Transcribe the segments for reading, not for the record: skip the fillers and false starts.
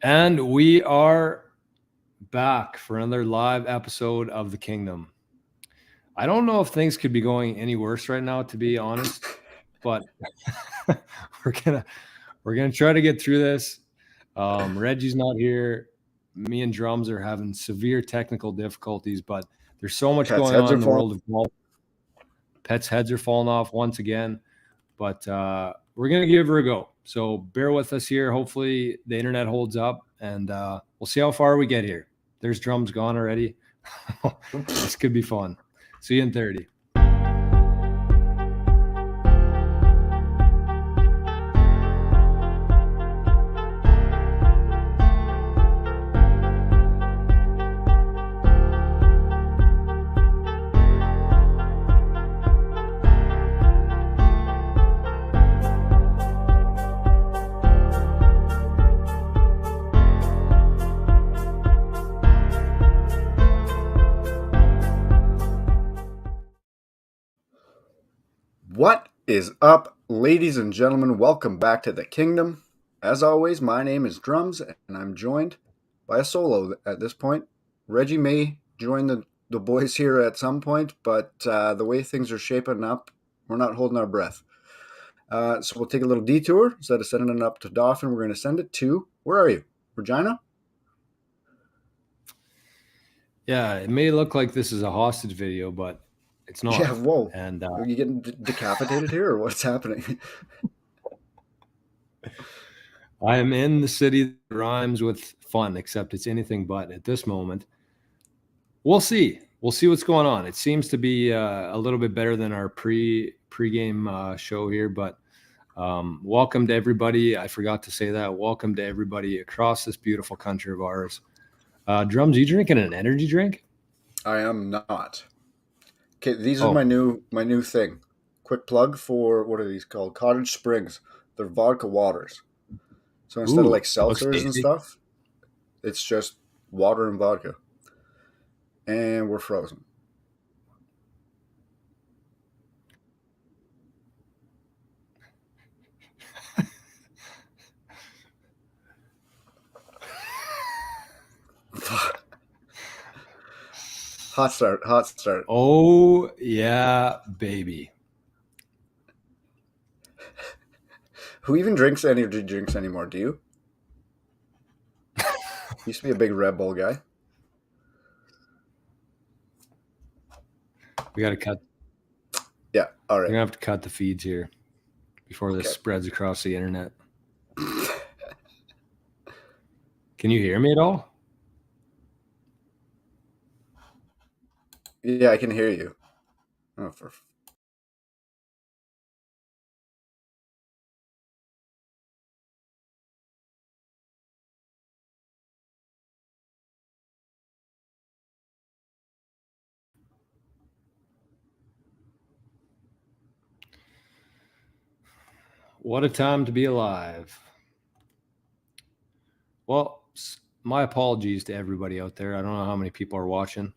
And we are back for another live episode of the Kingdom. I don't know if things could be going any worse right now, to be honest, but we're gonna we're gonna try to get through this. Reggie's not here. Me and Drums are having severe technical difficulties, but there's so much Pets' going heads on are in the falling. world of golf. Pets' heads are falling off once again, but we're gonna give her a go. So bear with us here. Hopefully the internet holds up, and we'll see how far we get here. There's Drums gone already. This could be fun. See you in 30. What is up, ladies and gentlemen? Welcome back to the Kingdom. As always, my name is Drums, and I'm joined by a solo at this point. Reggie may join the boys here at some point, but the way things are shaping up, we're not holding our breath. So we'll take a little detour. Instead of sending it up to Dauphin, we're going to send it to, where are you? Regina? Yeah, it may look like this is a hostage video, but it's not. Yeah, whoa. And Are you getting decapitated here, or what's happening? I am in the city that rhymes with fun, except it's anything but at this moment. We'll see. We'll see what's going on. It seems to be a little bit better than our pregame show here, but welcome to everybody. I forgot to say that. Welcome to everybody across this beautiful country of ours. Drums, you drinking an energy drink? I am not. Okay, these are my new thing. Quick plug for, what are these called? Cottage Springs. They're vodka waters. So instead of like seltzers and stuff, it's just water and vodka. And we're frozen. Hot start. Oh, yeah, baby. Who even drinks energy drinks anymore? Do you? Used to be a big Red Bull guy. We got to cut. Yeah, all right. We're going to have to cut the feeds here before this spreads across the internet. Can you hear me at all? Yeah, I can hear you. Oh, What a time to be alive. Well, my apologies to everybody out there. I don't know how many people are watching.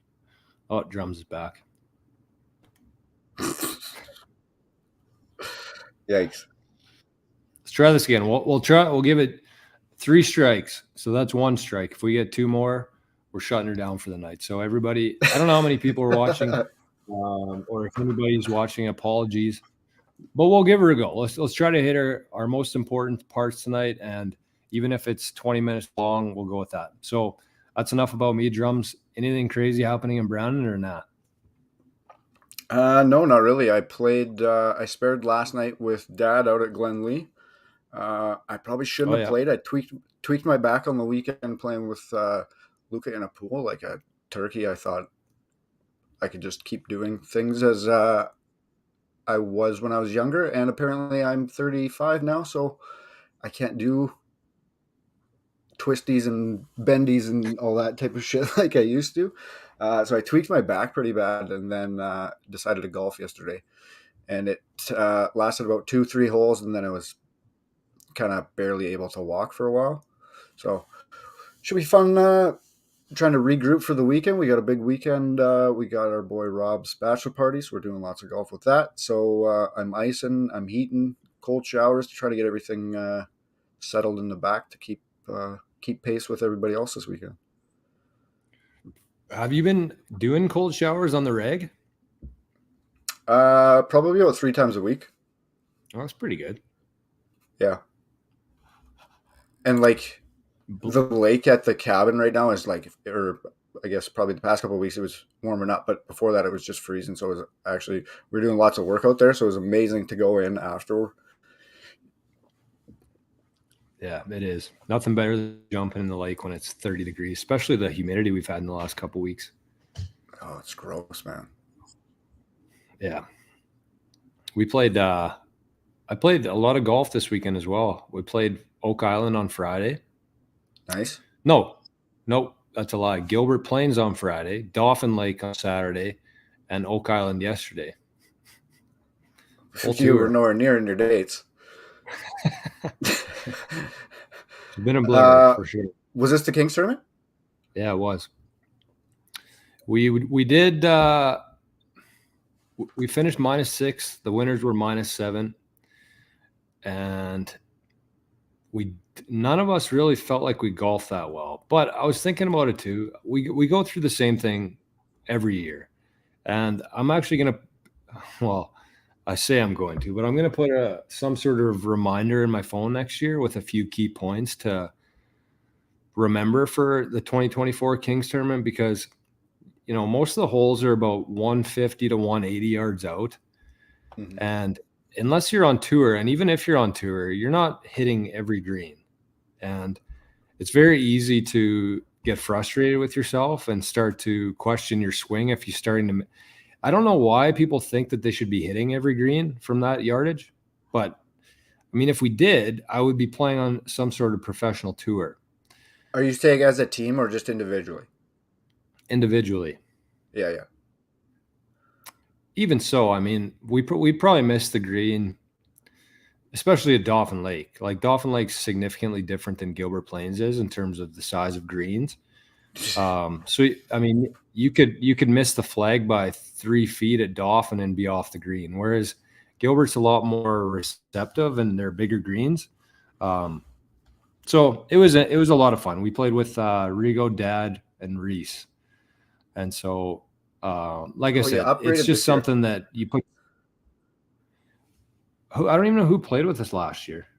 Oh, Drums is back. Yikes. Let's try this again. We'll give it 3 strikes. So that's 1 strike. If we get 2 more, we're shutting her down for the night. So everybody, I don't know how many people are watching, or if anybody's watching, apologies. But we'll give her a go. Let's try to hit our most important parts tonight, and even if it's 20 minutes long, we'll go with that. So that's enough about me. Drums, anything crazy happening in Brandon or not? No, not really. I spared last night with Dad out at Glenlee. I probably shouldn't have played. I tweaked my back on the weekend playing with Luca in a pool like a turkey. I thought I could just keep doing things as I was when I was younger, and apparently I'm 35 now, so I can't do twisties and bendies and all that type of shit like I used to. So I tweaked my back pretty bad, and then decided to golf yesterday, and it lasted about 2-3 holes, and then I was kind of barely able to walk for a while. So should be fun trying to regroup for the weekend. We got a big weekend. We got our boy Rob's bachelor party, so we're doing lots of golf with that. So I'm icing, I'm heating, cold showers to try to get everything settled in the back to keep keep pace with everybody else this weekend. Have you been doing cold showers on the reg? Probably about 3 times a week. Oh, that's pretty good. Yeah. And like the lake at the cabin right now is like, or I guess probably the past couple of weeks it was warming up, but before that it was just freezing. So it was actually, we were doing lots of work out there. So it was amazing to go in after. Yeah, it is. Nothing better than jumping in the lake when it's 30 degrees, especially the humidity we've had in the last couple of weeks. Oh, it's gross, man. Yeah. We played, I played a lot of golf this weekend as well. We played Oak Island on Friday. Nice. No, that's a lie. Gilbert Plains on Friday, Dauphin Lake on Saturday, and Oak Island yesterday. You were nowhere near in your dates. It's been a blur for sure. Was this the Kings tournament? Yeah, it was. We did. We finished -6. The winners were -7, and none of us really felt like we golfed that well. But I was thinking about it too. We go through the same thing every year, and I'm actually gonna. Well, I say I'm going to, but I'm going to put some sort of reminder in my phone next year with a few key points to remember for the 2024 Kings tournament, because, most of the holes are about 150 to 180 yards out. Mm-hmm. And unless you're on tour, and even if you're on tour, you're not hitting every green. And it's very easy to get frustrated with yourself and start to question your swing if you're starting to. I don't know why people think that they should be hitting every green from that yardage, but I mean, if we did, I would be playing on some sort of professional tour. Are you saying as a team or just individually? Individually. Yeah. Even so, I mean, we probably missed the green, especially at Dauphin Lake. Like Dauphin Lake's significantly different than Gilbert Plains is in terms of the size of greens. So I mean, you could miss the flag by 3 feet at Dauphin and be off the green, whereas Gilbert's a lot more receptive and they're bigger greens. So it was a lot of fun. We played with Rigo, Dad, and Reese, and so like I said, it's just something that you put. I don't even know who played with us last year.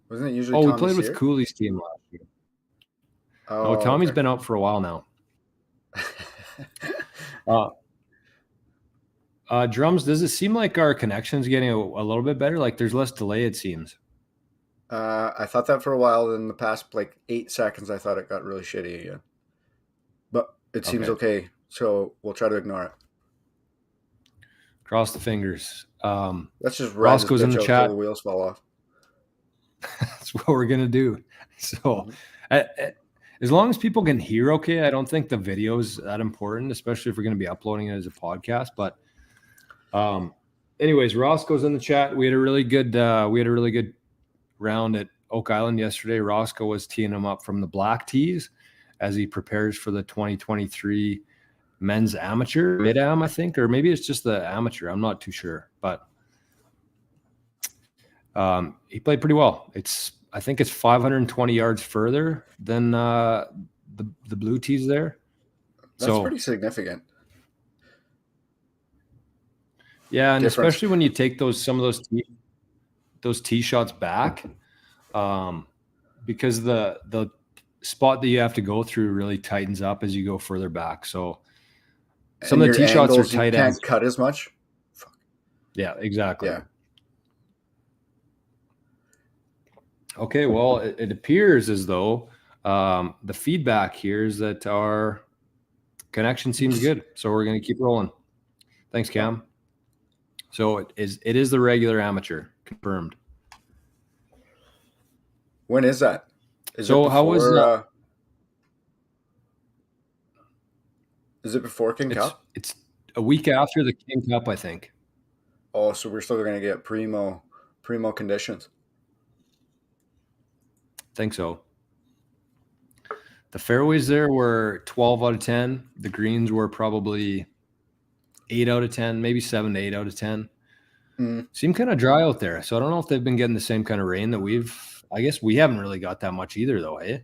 Wasn't it usually? We played with Cooley's team last year. Oh, Tommy's been out for a while now. Drums, does it seem like our connection's getting a little bit better? Like there's less delay, it seems. I thought that for a while. In the past, 8 seconds, I thought it got really shitty again. But it seems okay. So we'll try to ignore it. Cross the fingers. Let's just Roscoe's in the chat. The wheels fall off. That's what we're gonna do. So, as long as people can hear okay, I don't think the video is that important, especially if we're going to be uploading it as a podcast. But, anyways, Roscoe's in the chat. We had a really good round at Oak Island yesterday. Roscoe was teeing him up from the black tees as he prepares for the 2023 men's amateur mid-am, I think, or maybe it's just the amateur. I'm not too sure, but he played pretty well. I think it's 520 yards further than the blue tees there. That's pretty significant. Yeah, and especially when you take some of those tee shots back, because the spot that you have to go through really tightens up as you go further back. So some of the tee shots are tight. You can't cut as much. Yeah, exactly. Yeah. Okay, well, it appears as though the feedback here is that our connection seems good, so we're going to keep rolling. Thanks, Cam. So it is the regular amateur, confirmed. When is that? How was that? Is it before King Cup? It's a week after the King Cup, I think. Oh, so we're still going to get primo conditions. Think so. The fairways there were 12 out of 10. The greens were probably 8 out of 10, maybe 7 to 8 out of 10. Seemed kind of dry out there. So I don't know if they've been getting the same kind of rain that I guess we haven't really got that much either, though, eh?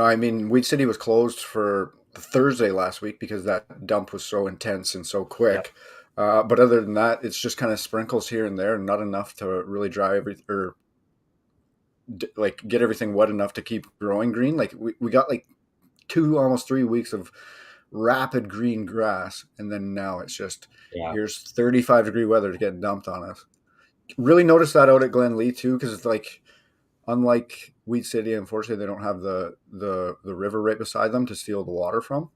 I mean, Weed City was closed for Thursday last week because that dump was so intense and so Yeah. quick. But other than that, it's just kind of sprinkles here and there, not enough to really dry or like get everything wet enough to keep growing green. Like we got like 2 almost 3 weeks of rapid green grass, and then now it's just Yeah. here's 35-degree weather to get dumped on us. Really noticed that out at Glen Lee too, because it's like unlike Weed City, unfortunately, they don't have the river right beside them to steal the water from.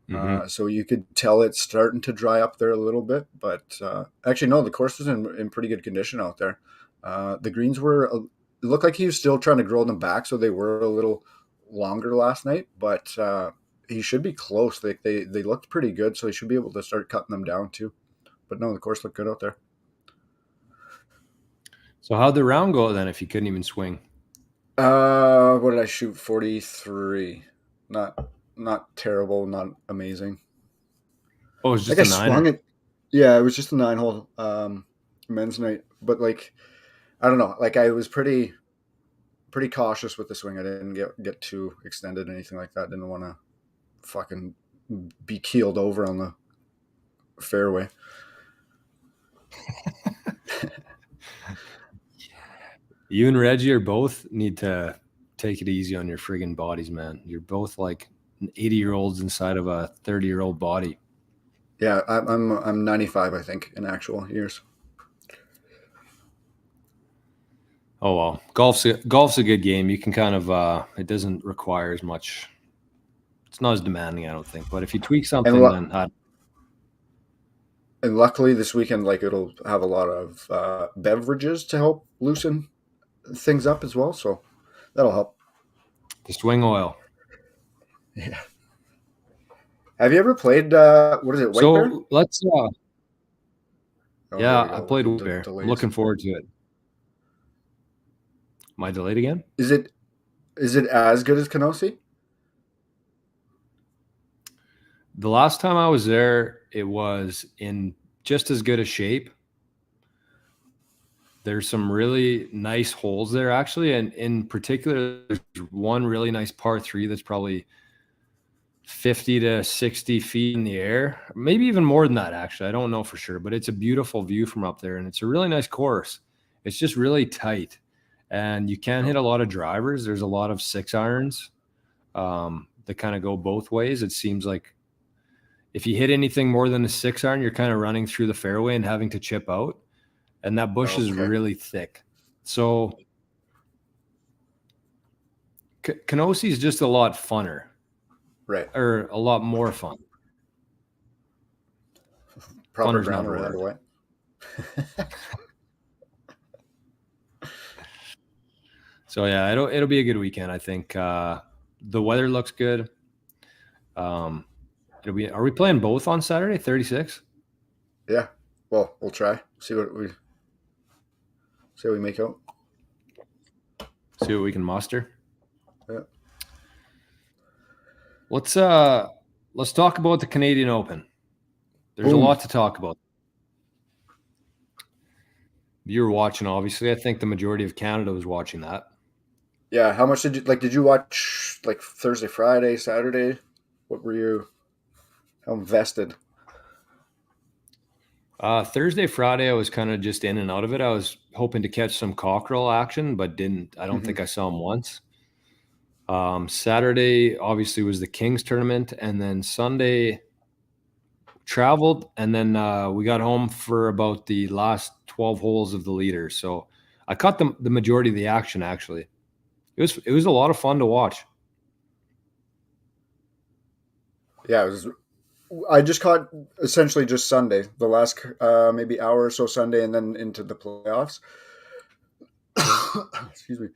Hmm. So you could tell it's starting to dry up there a little bit, but actually, no, the course is in pretty good condition out there. The greens were, it looked like he was still trying to grow them back, so they were a little longer last night, but he should be close. They looked pretty good, so he should be able to start cutting them down too. But no, the course looked good out there. So how'd the round go then if you couldn't even swing? What did I shoot? 43. Not terrible, not amazing. Oh, it was Like just I a niner. swung it. Yeah, it was just a 9 hole men's night, but like I don't know. Like I was pretty cautious with the swing. I didn't get too extended, anything like that. Didn't want to fucking be keeled over on the fairway. You and Reggie are both need to take it easy on your friggin' bodies, man. You're both like 80-year-olds inside of a 30-year-old body. Yeah, I'm 95, I think, in actual years. Oh well, golf's a good game. You can kind of it doesn't require as much. It's not as demanding, I don't think. But if you tweak And something, then and luckily this weekend, like it'll have a lot of beverages to help loosen things up as well. So that'll help. the swing oil. Yeah. Have you ever played? What is it? White Bear? So let's. Oh, there Yeah, we I go with played the Bear. I'm delays. looking forward to it. Am I delayed again? Is it as good as Kenosi? The last time I was there, it was in just as good a shape. There's some really nice holes there, actually, and in particular, there's one really nice par three that's probably 50 to 60 feet in the air, maybe even more than that. Actually, I don't know for sure, but it's a beautiful view from up there, and it's a really nice course. It's just really tight, and you can't hit Oh, a lot of drivers. There's a lot of 6 irons that kind of go both ways. It seems like if you hit anything more than a 6 iron, you're kind of running through the fairway and having to chip out, and that bush is okay, really thick. So Kenosi is just a lot funner, right. or a lot more fun. Proper Funner's not grammar the right word word. away. So yeah, it'll be a good weekend. I think the weather looks good. Um, it'll be. Are we playing both on Saturday? 36. Yeah. Well, we'll try. See what we make out. See what we can muster. Yeah. Let's talk about the Canadian Open. There's a Boom. lot to talk about. You were watching, obviously. I think the majority of Canada was watching that. Yeah. How much did you like? Did you watch like Thursday, Friday, Saturday? What were you? How invested? Thursday, Friday, I was kind of just in and out of it. I was hoping to catch some cockerel action, but didn't. I don't Hmm. think I saw him once. Saturday, obviously, was the Kings tournament, and then Sunday traveled, and then we got home for about the last 12 holes of the leader. So I caught the majority of the action. Actually, it was a lot of fun to watch. Yeah. It was. I just caught essentially just Sunday, the last maybe hour or so Sunday, and then into the playoffs. Excuse me.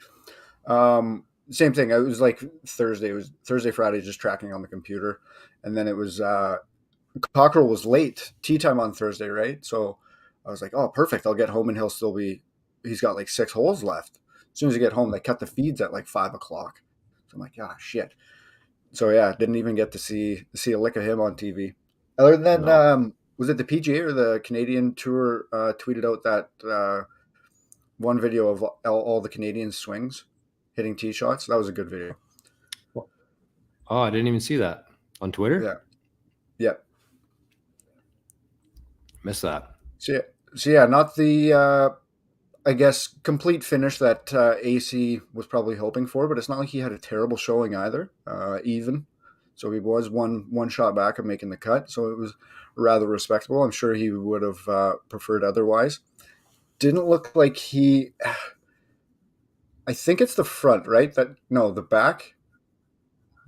Same thing. It was like Thursday. It was Thursday, Friday, just tracking on the computer, and then it was Cockrell was late tea time on Thursday, right? So I was like, oh, perfect. I'll get home and he'll still be. He's got like 6 holes left. As soon as I get home, they cut the feeds at like 5 o'clock. So I'm like, ah, shit. So yeah, didn't even get to see a lick of him on TV. Other than No, was it the PGA or the Canadian Tour tweeted out that one video of all the Canadian swings hitting tee shots? That was a good video. Oh, I didn't even see that on Twitter. Yeah, yeah. Missed that. So yeah, not the I guess complete finish that AC was probably hoping for, but it's not like he had a terrible showing either. Even, so he was one shot back of making the cut, so it was rather respectable. I'm sure he would have preferred otherwise. Didn't look like he. I think it's the front, right? That no, the back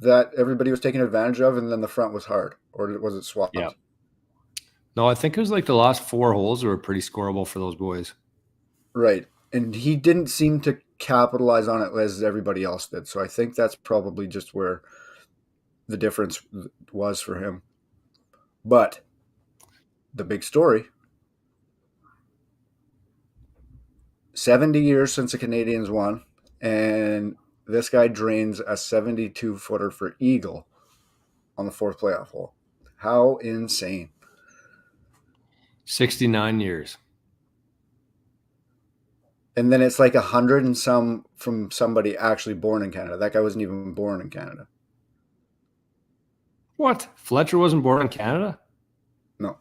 that everybody was taking advantage of, and then the front was hard, or was it Yeah. swapped? No, I think it was like the last 4 holes were pretty scoreable for those boys. Right. And he didn't seem to capitalize on it as everybody else did. So I think that's probably just where the difference was for him. But the big story 70 years since the Canadians won, and this guy drains a 72 footer for Eagle on the fourth playoff hole. How insane. 69 years. And then it's like 100 and some from somebody actually born in Canada. That guy wasn't even born in Canada. What? Fletcher wasn't born in Canada? No.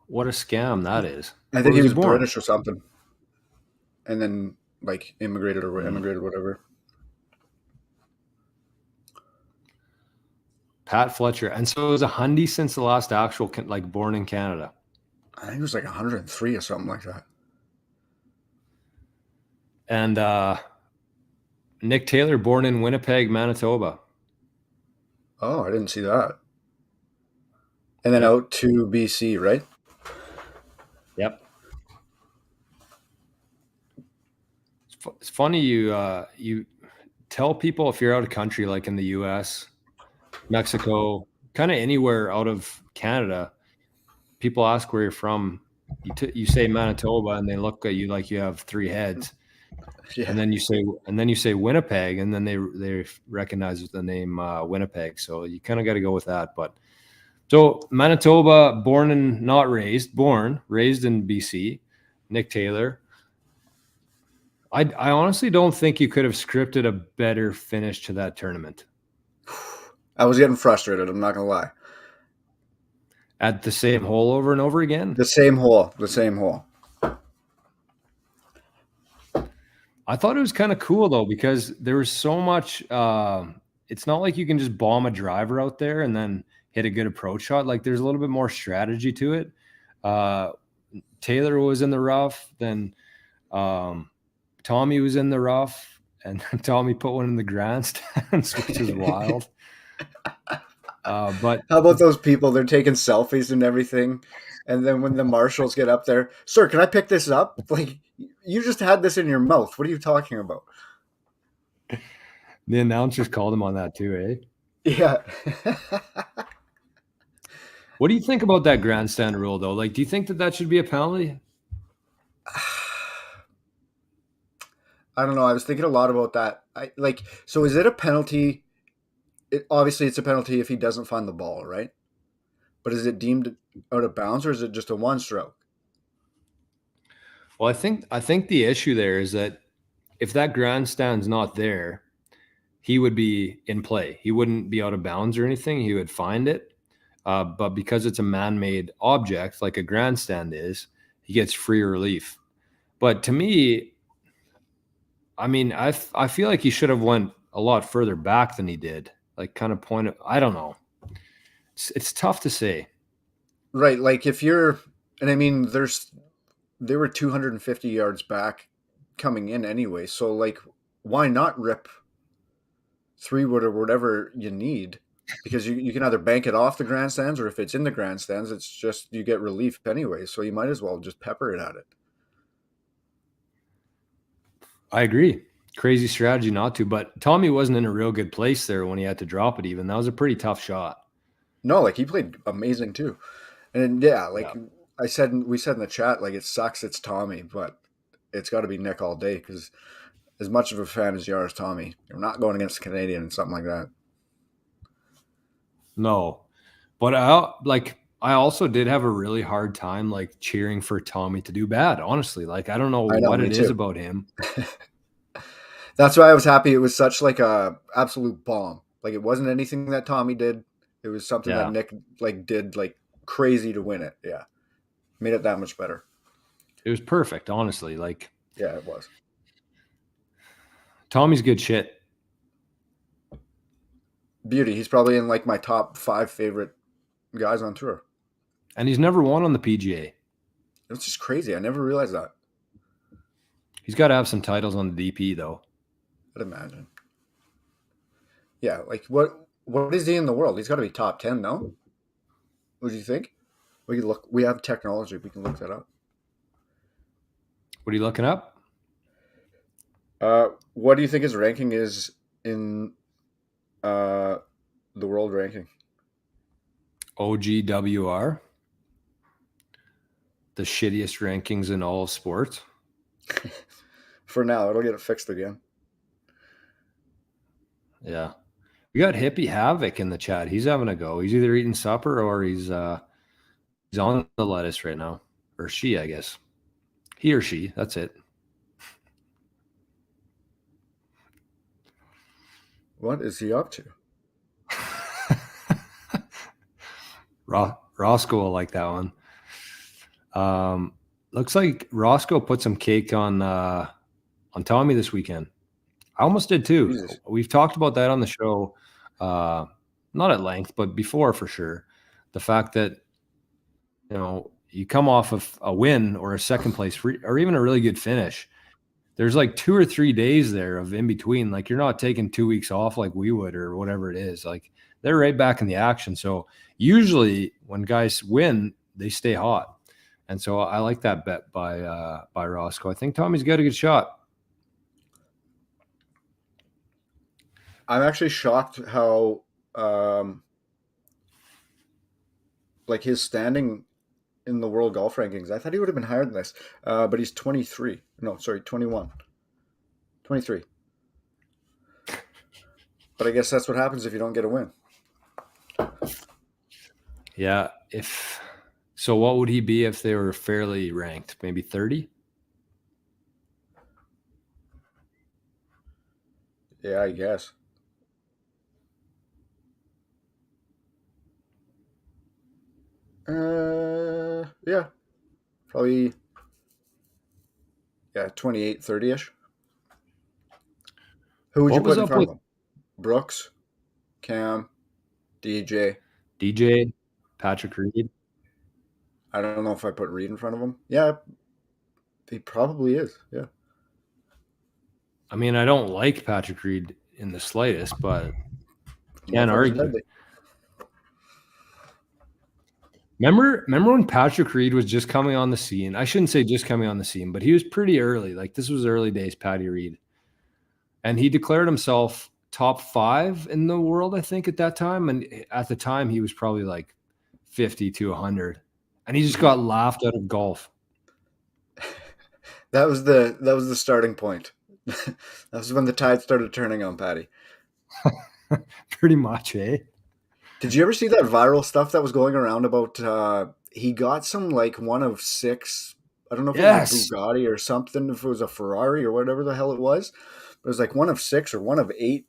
What a scam that is. I Where think he was he was born? British or something. And then like immigrated or emigrated, whatever. Pat Fletcher. And so it was a hundy since the last actual, like, born in Canada. I think it was like 103 or something like that. And Nick Taylor, born in Winnipeg, Manitoba. Oh, I didn't see that. And then Yep. out to BC, right? Yep. It's funny you tell people if you're out of country, like in the U.S., Mexico, kind of anywhere out of Canada, people ask where you're from. You say Manitoba, and they look at you like you have 3 heads. Yeah. And then you say Winnipeg, and then they recognize the name Winnipeg. So you kind of got to go with that. But so Manitoba, born and not raised, raised in BC. Nick Taylor. I honestly don't think you could have scripted a better finish to that tournament. I was getting frustrated. I'm not gonna lie. At the same hole over and over again. The same hole. The same hole. I thought it was kind of cool though, because there was so much. It's not like you can just bomb a driver out there and then hit a good approach shot. Like there's a little bit more strategy to it. Taylor was in the rough, then Tommy was in the rough, and Tommy put one in the grandstands, which is wild. But how about those people? They're taking selfies and everything, and then when the marshals get up there, sir, can I pick this up? Like you just had this in your mouth. What are you talking about? The announcers called him on that too, eh? Yeah. What do you think about that grandstand rule, though? Like, do you think that should be a penalty? I don't know. I was thinking a lot about that. So is it a penalty? Obviously, it's a penalty if he doesn't find the ball, right? But is it deemed out of bounds, or is it just a one stroke? Well, I think the issue there is that if that grandstand's not there, he would be in play. He wouldn't be out of bounds or anything. He would find it. But because it's a man-made object, like a grandstand is, he gets free relief. But to me, I mean, I feel like he should have went a lot further back than he did. Like, kind of point. I don't know. It's tough to say. Right. Like if you're, and I mean, they were 250 yards back coming in anyway. So like, why not rip 3 wood or whatever you need? Because you can either bank it off the grandstands, or if it's in the grandstands, it's just you get relief anyway. So you might as well just pepper it at it. I agree. Crazy strategy not to, but Tommy wasn't in a real good place there when he had to drop it even. That was a pretty tough shot. No, like he played amazing too. And yeah, like Yeah. we said in the chat, like it sucks it's Tommy, but it's got to be Nick all day because as much of a fan as you are as Tommy, you're not going against a Canadian and something like that. No. But I also did have a really hard time like cheering for Tommy to do bad, honestly. Like I don't know I know, what me it is too. about him. That's why I was happy. It was such like a absolute bomb. Like it wasn't anything that Tommy did. It was something that Yeah, Nick like did like crazy to win it. Yeah, made it that much better. it was perfect, honestly. Like Yeah, it was. Tommy's good shit. Beauty. He's probably in like my top 5 favorite guys on tour. And he's never won on the PGA. It's just crazy. I never realized that. He's got to have some titles on the DP though. I'd imagine. Yeah, like what is he in the world? He's got to be top 10, no? What do you think? We can look. We have technology. We can look that up. What are you looking up? What do you think his ranking is in the world ranking? OGWR, the shittiest rankings in all of sports. For now, it'll get fixed again. Yeah. We got Hippie Havoc in the chat. He's having a go. He's either eating supper or he's on the lettuce right now. Or she, I guess. He or she. That's it. What is he up to? Roscoe will like that one. Looks like Roscoe put some cake on Tommy this weekend. I almost did too. Jesus. We've talked about that on the show, not at length, but before for sure. The fact that you come off of a win or a second place or even a really good finish. There's like 2 or 3 days there of in between. Like you're not taking 2 weeks off like we would or whatever it is. Like they're right back in the action. So usually when guys win, they stay hot. And so I like that bet by Roscoe. I think Tommy's got a good shot. I'm actually shocked how like his standing in the world golf rankings. I thought he would have been higher than this, but he's 23. No, sorry, 21. 23. But I guess that's what happens if you don't get a win. Yeah. So what would he be if they were fairly ranked? Maybe 30? Yeah, I guess. Yeah. Probably, yeah, 28, 30-ish. Who would you put in front of him? Brooks, Cam, DJ, Patrick Reed. I don't know if I put Reed in front of him. Yeah, he probably is. Yeah. I mean, I don't like Patrick Reed in the slightest, but can't argue. Remember when Patrick Reed was just coming on the scene? I shouldn't say just coming on the scene, but he was pretty early. Like this was early days, Patty Reed. And he declared himself top 5 in the world, I think, at that time. And at the time, he was probably like 50 to 100. And he just got laughed out of golf. That was the starting point. That was when the tide started turning on Patty. Pretty much, eh? Did you ever see that viral stuff that was going around about he got some like one of 6, I don't know if it was a Bugatti or something, if it was a Ferrari or whatever the hell it was. But it was like one of 6 or one of 8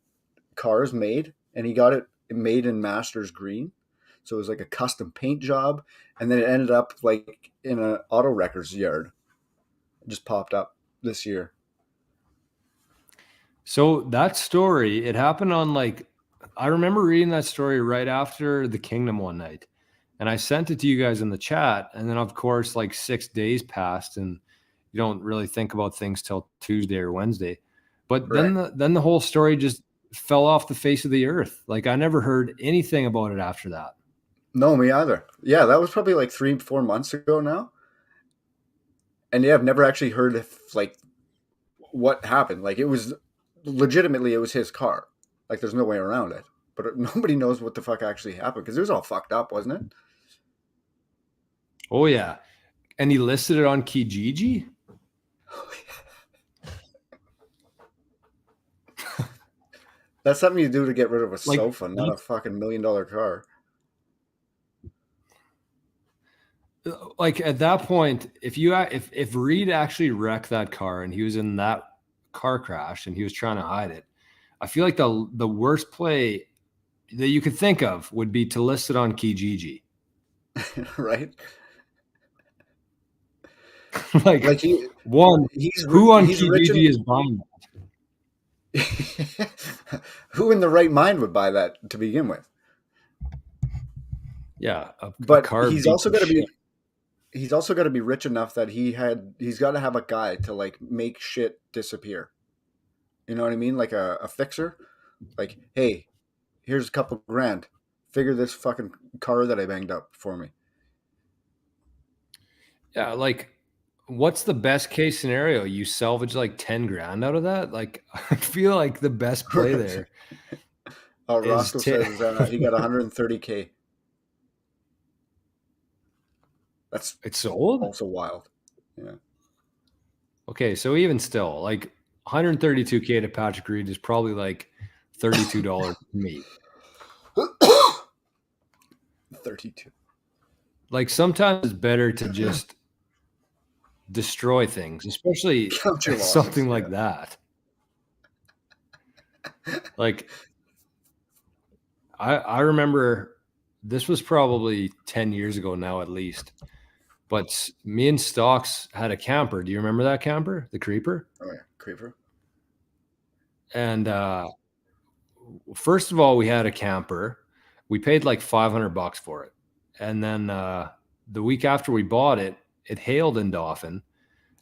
cars made, and he got it made in Masters green. So it was like a custom paint job, and then it ended up like in an auto wrecker's yard. It just popped up this year. So that story, it happened on I remember reading that story right after the Kngdom one night. And I sent it to you guys in the chat. And then, of course, like 6 days passed and you don't really think about things till Tuesday or Wednesday. But Right. then the whole story just fell off the face of the earth. Like I never heard anything about it after that. No, me either. Yeah, that was probably like 3-4 months ago now. And yeah, I've never actually heard if like what happened. Like it was legitimately, it was his car. Like there's no way around it. But nobody knows what the fuck actually happened because it was all fucked up, wasn't it? Oh yeah, and he listed it on Kijiji. That's something you do to get rid of a sofa, not a fucking $1 million car. Like at that point, if Reed actually wrecked that car and he was in that car crash and he was trying to hide it. I feel like the worst play that you could think of would be to list it on Kijiji. Right? Like Like who on he's rich Kijiji and is buying who in the right mind would buy that to begin with? Yeah, a But car beat the shit. he's also got to be rich enough that he's got to have a guy to like make shit disappear. You know what I mean? Like a fixer. Like, hey, here's a couple grand. Figure this fucking car that I banged up for me. Yeah, like what's the best case scenario? You salvage like 10 grand out of that? Like I feel like the best play there is Roscoe says he got 130K. That's it's sold? also wild. Yeah. Okay, so even still, like 132K to Patrick Reed is probably like $32 to me. 32. Like sometimes it's better to just destroy things, especially Count your losses, something like that. Like I remember this was probably 10 years ago now at least. But me and Stocks had a camper. Do you remember that camper, the Creeper? Oh yeah, Creeper. And first of all, we had a camper. We paid like $500 for it. And then the week after we bought it, it hailed in Dauphin.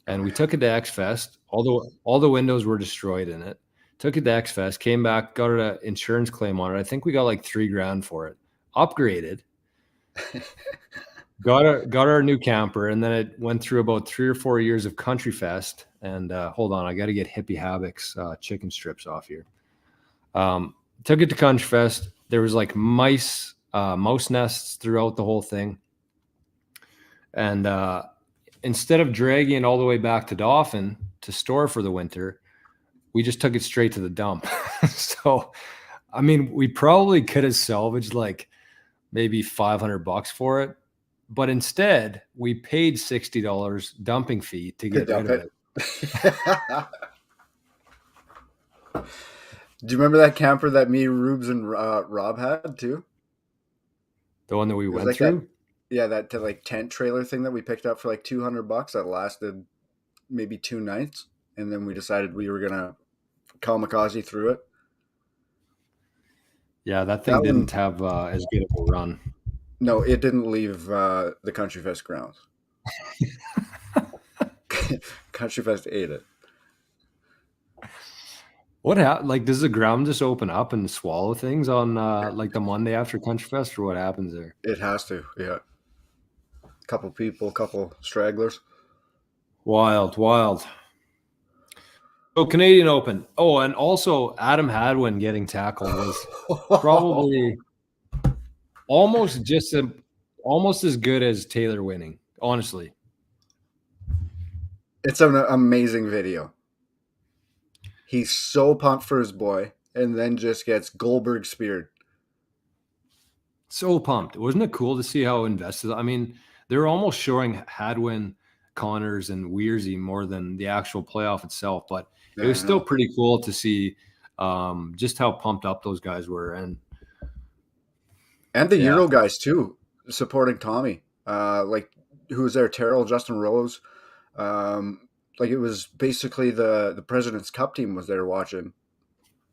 And we took it to X Fest. All the windows were destroyed in it. Took it to X Fest, came back, got an insurance claim on it. I think we got like $3 grand for it. Upgraded. got our new camper, and then it went through about 3 or 4 years of Country Fest. And hold on, I got to get Hippie Habic's chicken strips off here. Took it to Country Fest. There was like mouse nests throughout the whole thing. And instead of dragging it all the way back to Dauphin to store for the winter, we just took it straight to the dump. So, I mean, we probably could have salvaged like maybe $500 for it, but instead we paid $60 dumping fee to get rid of it. Do you remember that camper that me, Rubes, and Rob had too? The one that we went through? That like tent trailer thing that we picked up for like $200 that lasted maybe 2 nights, and then we decided we were gonna kamikaze through it. Yeah, that thing didn't have as good of a run. No, it didn't leave the Country Fest grounds. Country Fest ate it. What happened? Like, does the ground just open up and swallow things on like the Monday after Country Fest, or what happens there? It has to, yeah. Couple people, couple stragglers. Wild. So Canadian Open. Oh, and also Adam Hadwin getting tackled was probably almost as good as Taylor winning, honestly. It's an amazing video. He's so pumped for his boy, and then just gets Goldberg speared. So pumped. Wasn't it cool to see how invested? I mean, they were almost showing Hadwin, Connors, and Weirzy more than the actual playoff itself, but it was still pretty cool to see just how pumped up those guys were. And the Euro guys, too, supporting Tommy. Like, who was there? Terrell, Justin Rose. Like, it was basically the President's Cup team was there watching.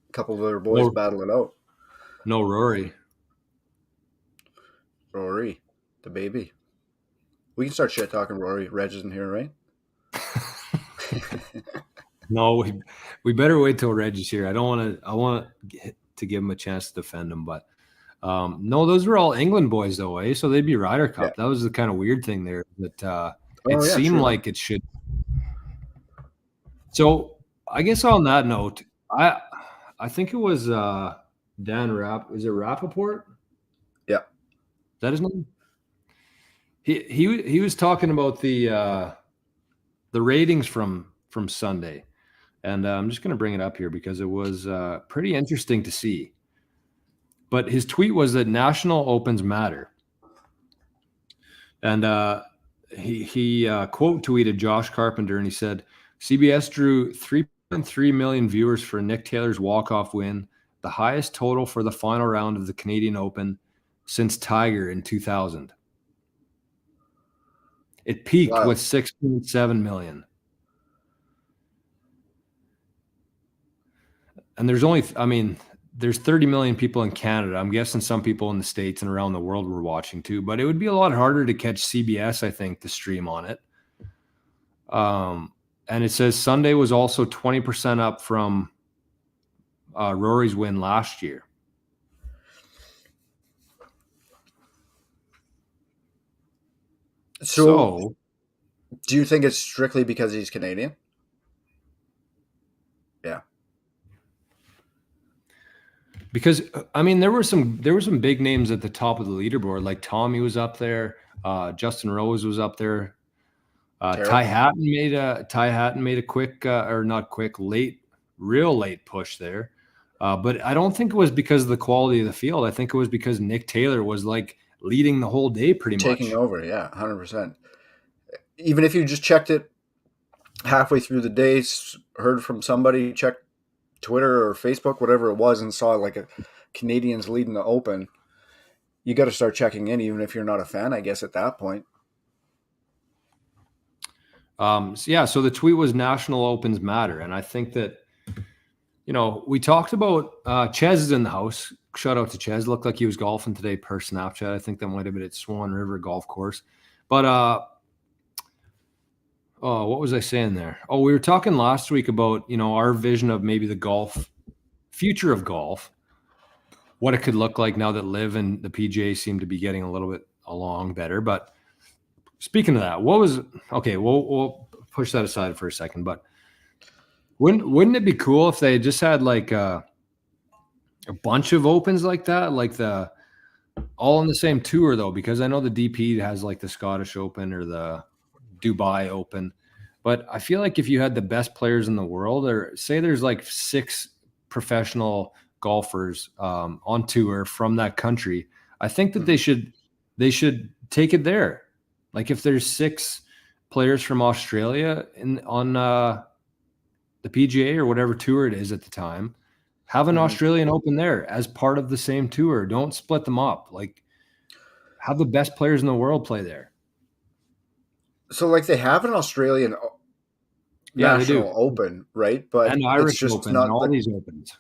A couple of their boys battle it out. No Rory, the baby. We can start shit talking Rory. Reg isn't here, right? No, we better wait till Reggie's here. I want to give him a chance to defend him, but no, those were all England boys though, eh? So they'd be Ryder Cup. Yeah. That was the kind of weird thing there that it seemed like it should. So I guess on that note, I think it was Dan Rapp. Is it Rappaport? Yeah, is that his name? He was talking about the ratings from Sunday. And I'm just going to bring it up here because it was pretty interesting to see. But his tweet was that national opens matter. And he quote tweeted Josh Carpenter, and he said, CBS drew 3 6.3 million viewers for Nick Taylor's walk-off win, the highest total for the final round of the Canadian Open since Tiger in 2000. It peaked Wow. with 6.7 million. And there's 30 million people in Canada. I'm guessing some people in the States and around the world were watching too, but it would be a lot harder to catch CBS, I think, to stream on it. And it says Sunday was also 20% up from Rory's win last year. So do you think it's strictly because he's Canadian? Yeah. Because there were some big names at the top of the leaderboard, like Tommy was up there, Justin Rose was up there, Ty Hatton made a quick or not quick, real late push there, but I don't think it was because of the quality of the field. I think it was because Nick Taylor was like leading the whole day pretty much, taking over. Yeah, 100%. Even if you just checked it halfway through the day, heard from somebody, checked Twitter or Facebook, whatever it was, and saw like a Canadians leading the Open, you got to start checking in, even if you're not a fan, I guess, at that point. So the tweet was National Opens Matter. And I think that, we talked about Ches is in the house. Shout out to Ches. Looked like he was golfing today per Snapchat. I think that might have been at Swan River Golf Course. But what was I saying there? Oh, we were talking last week about, our vision of maybe the future of golf, what it could look like now that Liv and the PGA seem to be getting a little bit along better. But speaking of that, we'll push that aside for a second. But wouldn't it be cool if they just had like a bunch of opens like that, like all on the same tour though? Because I know the DP has like the Scottish Open or the Dubai Open, but I feel like if you had the best players in the world, or say there's like 6 professional golfers on tour from that country, I think that they should take it there. Like if there's 6 players from Australia on the PGA or whatever tour it is at the time, have an Australian Open there as part of the same tour. Don't split them up. Like have the best players in the world play there. So like they have an Australian National Open, right? But and Irish it's just Open not and all these opens.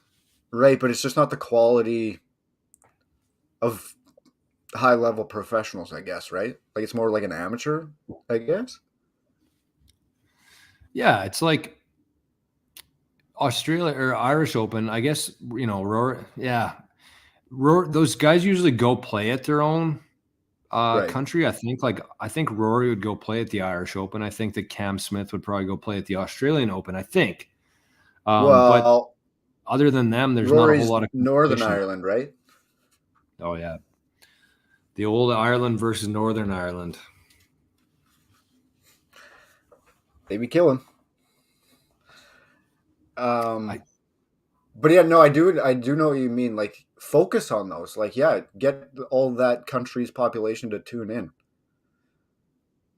Right, but it's just not the quality of high level professionals, I guess, right? Like it's more like an amateur, I guess. Yeah, it's like Australia or Irish Open, I guess, Rory, those guys usually go play at their own country. I think Rory would go play at the Irish Open. I think that Cam Smith would probably go play at the Australian Open, I think. But other than them, there's Rory's not a whole lot of Northern Ireland, right? Oh yeah. The old Ireland versus Northern Ireland. They be killing. But yeah, no, I do know what you mean. Like, focus on those. Like, yeah, get all that country's population to tune in.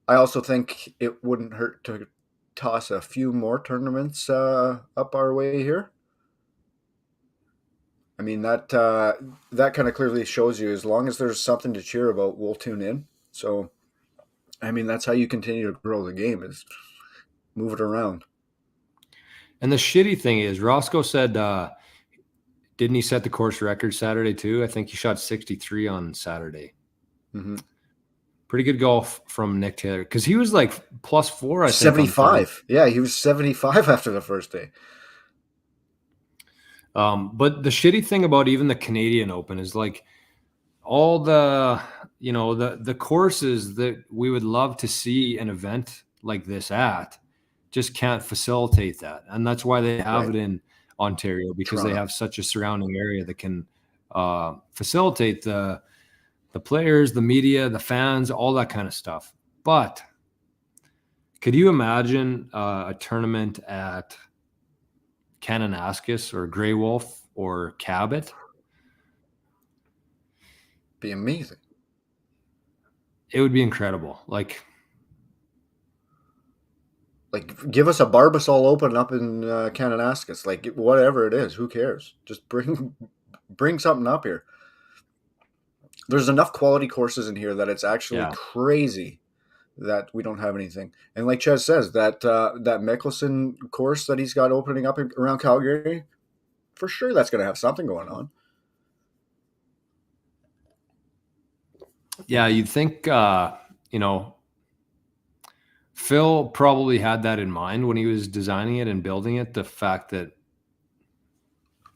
I also think it wouldn't hurt to toss a few more tournaments up our way here. I mean, that kind of clearly shows you as long as there's something to cheer about, we'll tune in. So, I mean, that's how you continue to grow the game, is move it around. And the shitty thing is, Roscoe said, didn't he set the course record Saturday too? I think he shot 63 on Saturday. Mm-hmm. Pretty good golf from Nick Taylor, because he was like +4, I think. 75. Yeah, he was 75 after the first day. But the shitty thing about even the Canadian Open is like all the, the courses that we would love to see an event like this at just can't facilitate that. And that's why they have it in Ontario, because Toronto. They have such a surrounding area that can facilitate the players, the media, the fans, all that kind of stuff. But could you imagine a tournament at Kananaskis or Grey Wolf or Cabot? Be amazing. It would be incredible. Like, Like, give us a Barbasol Open up in Kananaskis. Like, whatever it is, who cares? Just bring something up here. There's enough quality courses in here that it's actually Yeah. crazy that we don't have anything. And like Ches says, that Mickelson course that he's got opening up around Calgary, for sure that's going to have something going on. Yeah, you'd think, Phil probably had that in mind when he was designing it and building it. The fact that,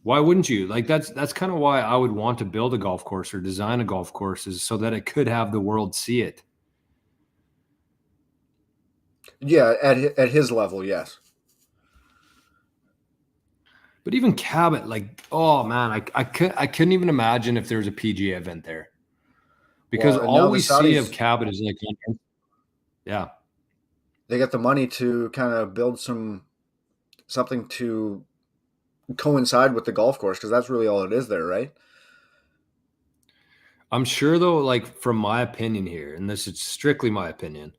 why wouldn't you? Like, that's kind of why I would want to build a golf course or design a golf course, is so that it could have the world see it. Yeah, at his level, yes. But even Cabot, like, oh man, I couldn't even imagine if there was a PGA event there, because Well, and all now the we see of Saudis, Cabot is like, yeah, they got the money to kind of build something to coincide with the golf course, because that's really all it is there, right? I'm sure though, like from my opinion here, and this is strictly my opinion,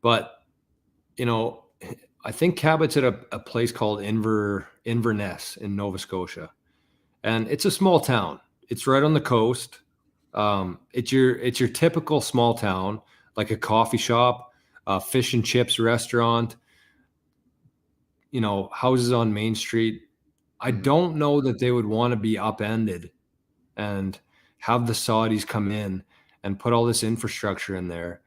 but I think Cabot's at a place called Inverness in Nova Scotia, and it's a small town. It's right on the coast. It's your typical small town, like a coffee shop, a fish and chips restaurant, houses on Main Street. I don't know that they would want to be upended and have the Saudis come in and put all this infrastructure in there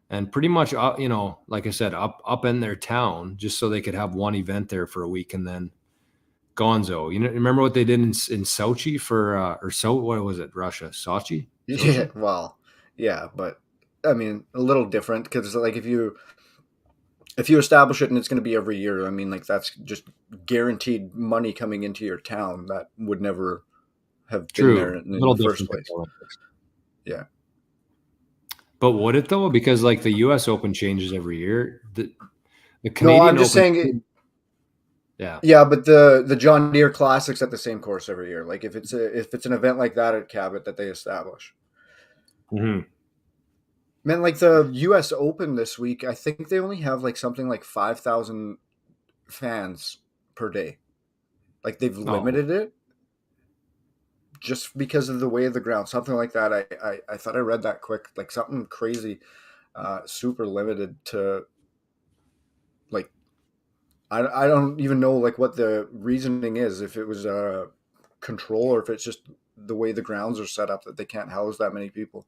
and pretty much, like I said, upend their town just so they could have one event there for a week and then gonzo. Remember what they did in Sochi what was it? Russia, Sochi? Yeah, well, yeah, but I mean, a little different, because like if you establish it and it's going to be every year, I mean, like that's just guaranteed money coming into your town that would never have been there True. in A little the first different than place. the Olympics. Yeah. But would it though? Because like the US Open changes every year. The No, I'm Canadian just Open, saying. yeah. Yeah, but the John Deere Classic's at the same course every year. Like if it's an event like that at Cabot that they establish. Mm-hmm. Man, like the U.S. Open this week, I think they only have like something like 5,000 fans per day. Like they've Oh, limited it just because of the way of the ground, something like that. I thought I read that quick, like something crazy, super limited to like I don't even know like what the reasoning is, if it was a control or if it's just the way the grounds are set up that they can't house that many people.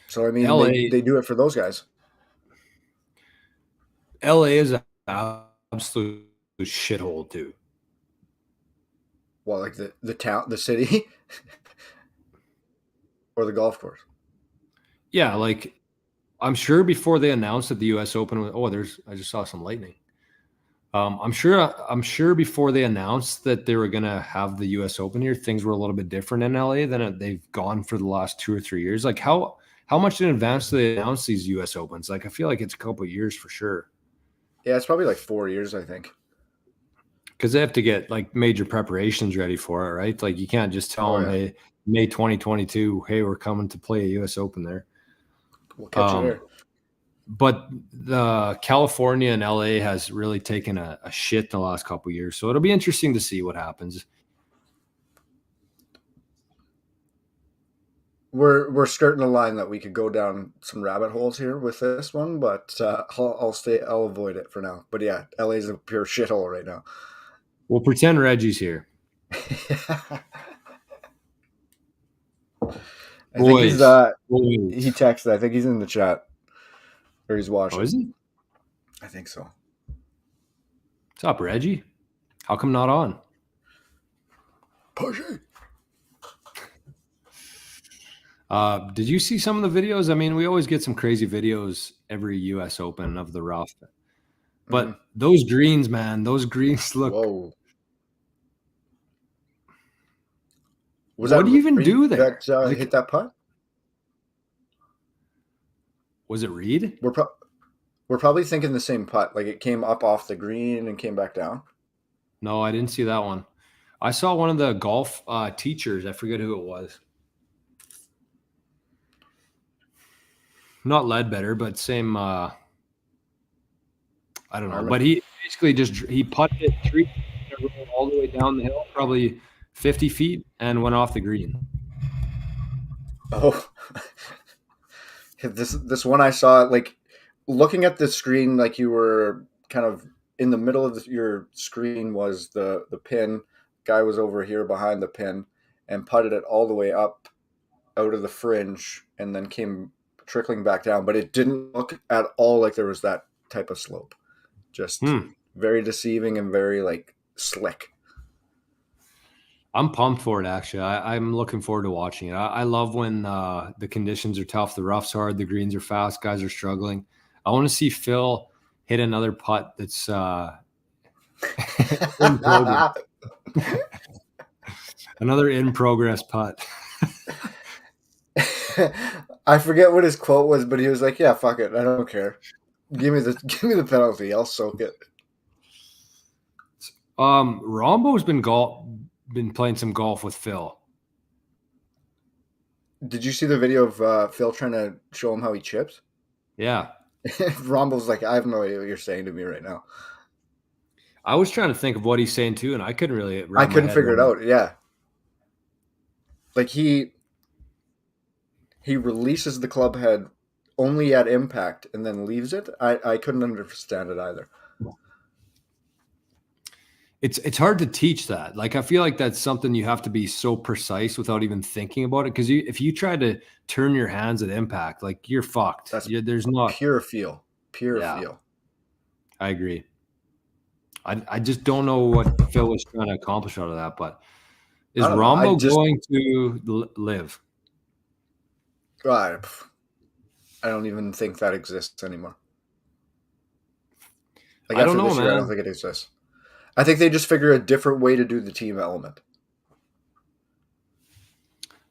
So I mean, LA they do it for those guys. LA is an absolute shithole too. Well, like the town, the city, or the golf course. Yeah, like I'm sure before they announced that the US Open was, I just saw some lightning. I'm sure before they announced that they were gonna have the US Open here, things were a little bit different in LA than they've gone for the last 2 or 3 years. Like how much in advance do they announce these US Opens? Like I feel like it's a couple of years for sure. Yeah, it's probably like 4 years, I think. Because they have to get like major preparations ready for it, right? Like you can't just tell Oh them, yeah, hey, May 2022, hey, we're coming to play a US Open there. we'll catch you Um, there. but the California and LA has really taken a shit the last couple of years. So it'll be interesting to see what happens. We're skirting a line that we could go down some rabbit holes here with this one, but I'll avoid it for now. But yeah, LA's a pure shithole right now. We'll pretend Reggie's here. I think he's he Boys. texted. I think he's in the chat or he's Oh, is watching. he? I think so. What's up, Reggie? How come not on? Pushy. Did you see some of the videos? I mean, we always get some crazy videos every US Open of the rough. But those greens, man, those greens look. Whoa. Was What that do you even Reed do that there? Like, hit that putt? was it Reed? We're probably thinking the same putt. Like it came up off the green and came back down. No, I didn't see that one. I saw one of the golf teachers. I forget who it was. Not Ledbetter, but same I don't I know, remember. but he basically he putted it 3 in a row all the way down the hill, probably 50 feet, and went off the green. Oh, this one I saw, like looking at the screen, like you were kind of in the middle of your screen was the pin. Guy was over here behind the pin and putted it all the way up out of the fringe and then came trickling back down. But it didn't look at all like there was that type of slope. Just Hmm. very deceiving and very like slick. I'm pumped for it. Actually, I'm looking forward to watching it. I love when the conditions are tough, the rough's hard, the greens are fast, guys are struggling. I want to see Phil hit another putt that's in progress, another in progress putt. I forget what his quote was, but he was like, "Yeah, fuck it, I don't care. Give me the penalty. I'll soak it." Rombo's been playing some golf with Phil. Did you see the video of Phil trying to show him how he chips? Yeah, Rombo's like, "I have no idea what you're saying to me right now." I was trying to think of what he's saying too, and I couldn't really I wrap my couldn't head figure it around it. out. Yeah, like he releases the club head only at impact and then leaves it. I couldn't understand it either. It's hard to teach that. Like I feel like that's something you have to be so precise without even thinking about it. Because if you try to turn your hands at impact, like you're fucked. That's There's not. pure feel. Pure Yeah, feel. I agree. I just don't know what Phil was trying to accomplish out of that. But is I don't know. Rombo going to live? I, I don't even think that exists anymore. Like I don't after know, this year, I don't man. think it exists. I think they just figure a different way to do the team element.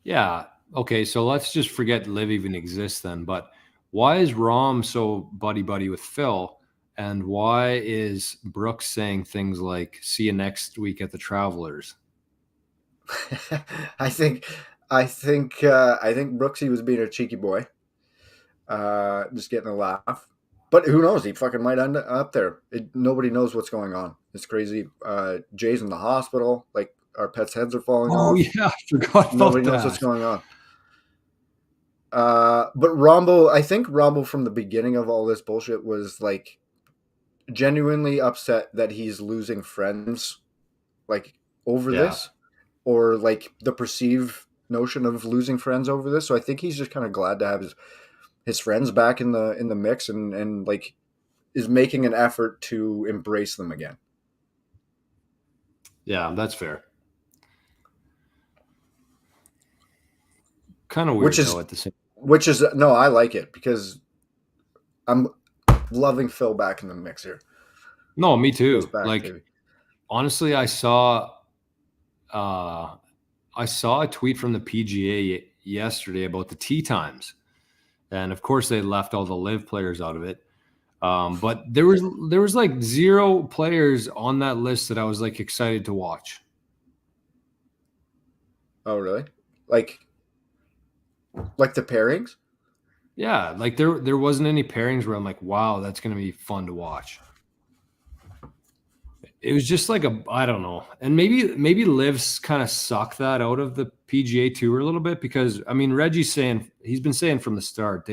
Yeah. Okay. So let's just forget live even exists then. But why is Rom so buddy buddy with Phil? And why is Brooks saying things like "See you next week at the Travelers"? I think, I think Brooksy was being a cheeky boy, just getting a laugh. But who knows? He fucking might end up there. Nobody knows what's going on. It's crazy. Jay's in the hospital. Like our pets' heads are falling Oh off. yeah, I forgot Nobody about knows what's that. going on. But Rombo, I think Rombo from the beginning of all this bullshit was like genuinely upset that he's losing friends, like over Yeah, this, or like the perceived notion of losing friends over this. So I think he's just kind of glad to have his friends back in the mix and like is making an effort to embrace them again. yeah, that's fair. Kind of Which weird though is at the same. which is no, I like it because I'm loving Phil back in the mix here. No, me Phil's too. back, Like baby. honestly, uh I saw a tweet from the PGA yesterday about the tee times, and of course they left all the live players out of it. But there was like 0 players on that list that I was like excited to watch. Oh, really? Like like the pairings? Yeah, like there wasn't any pairings where I'm like, wow, that's gonna be fun to watch. It was just like I don't know, and maybe Liv's kind of suck that out of the PGA Tour a little bit because I mean he's been saying from the start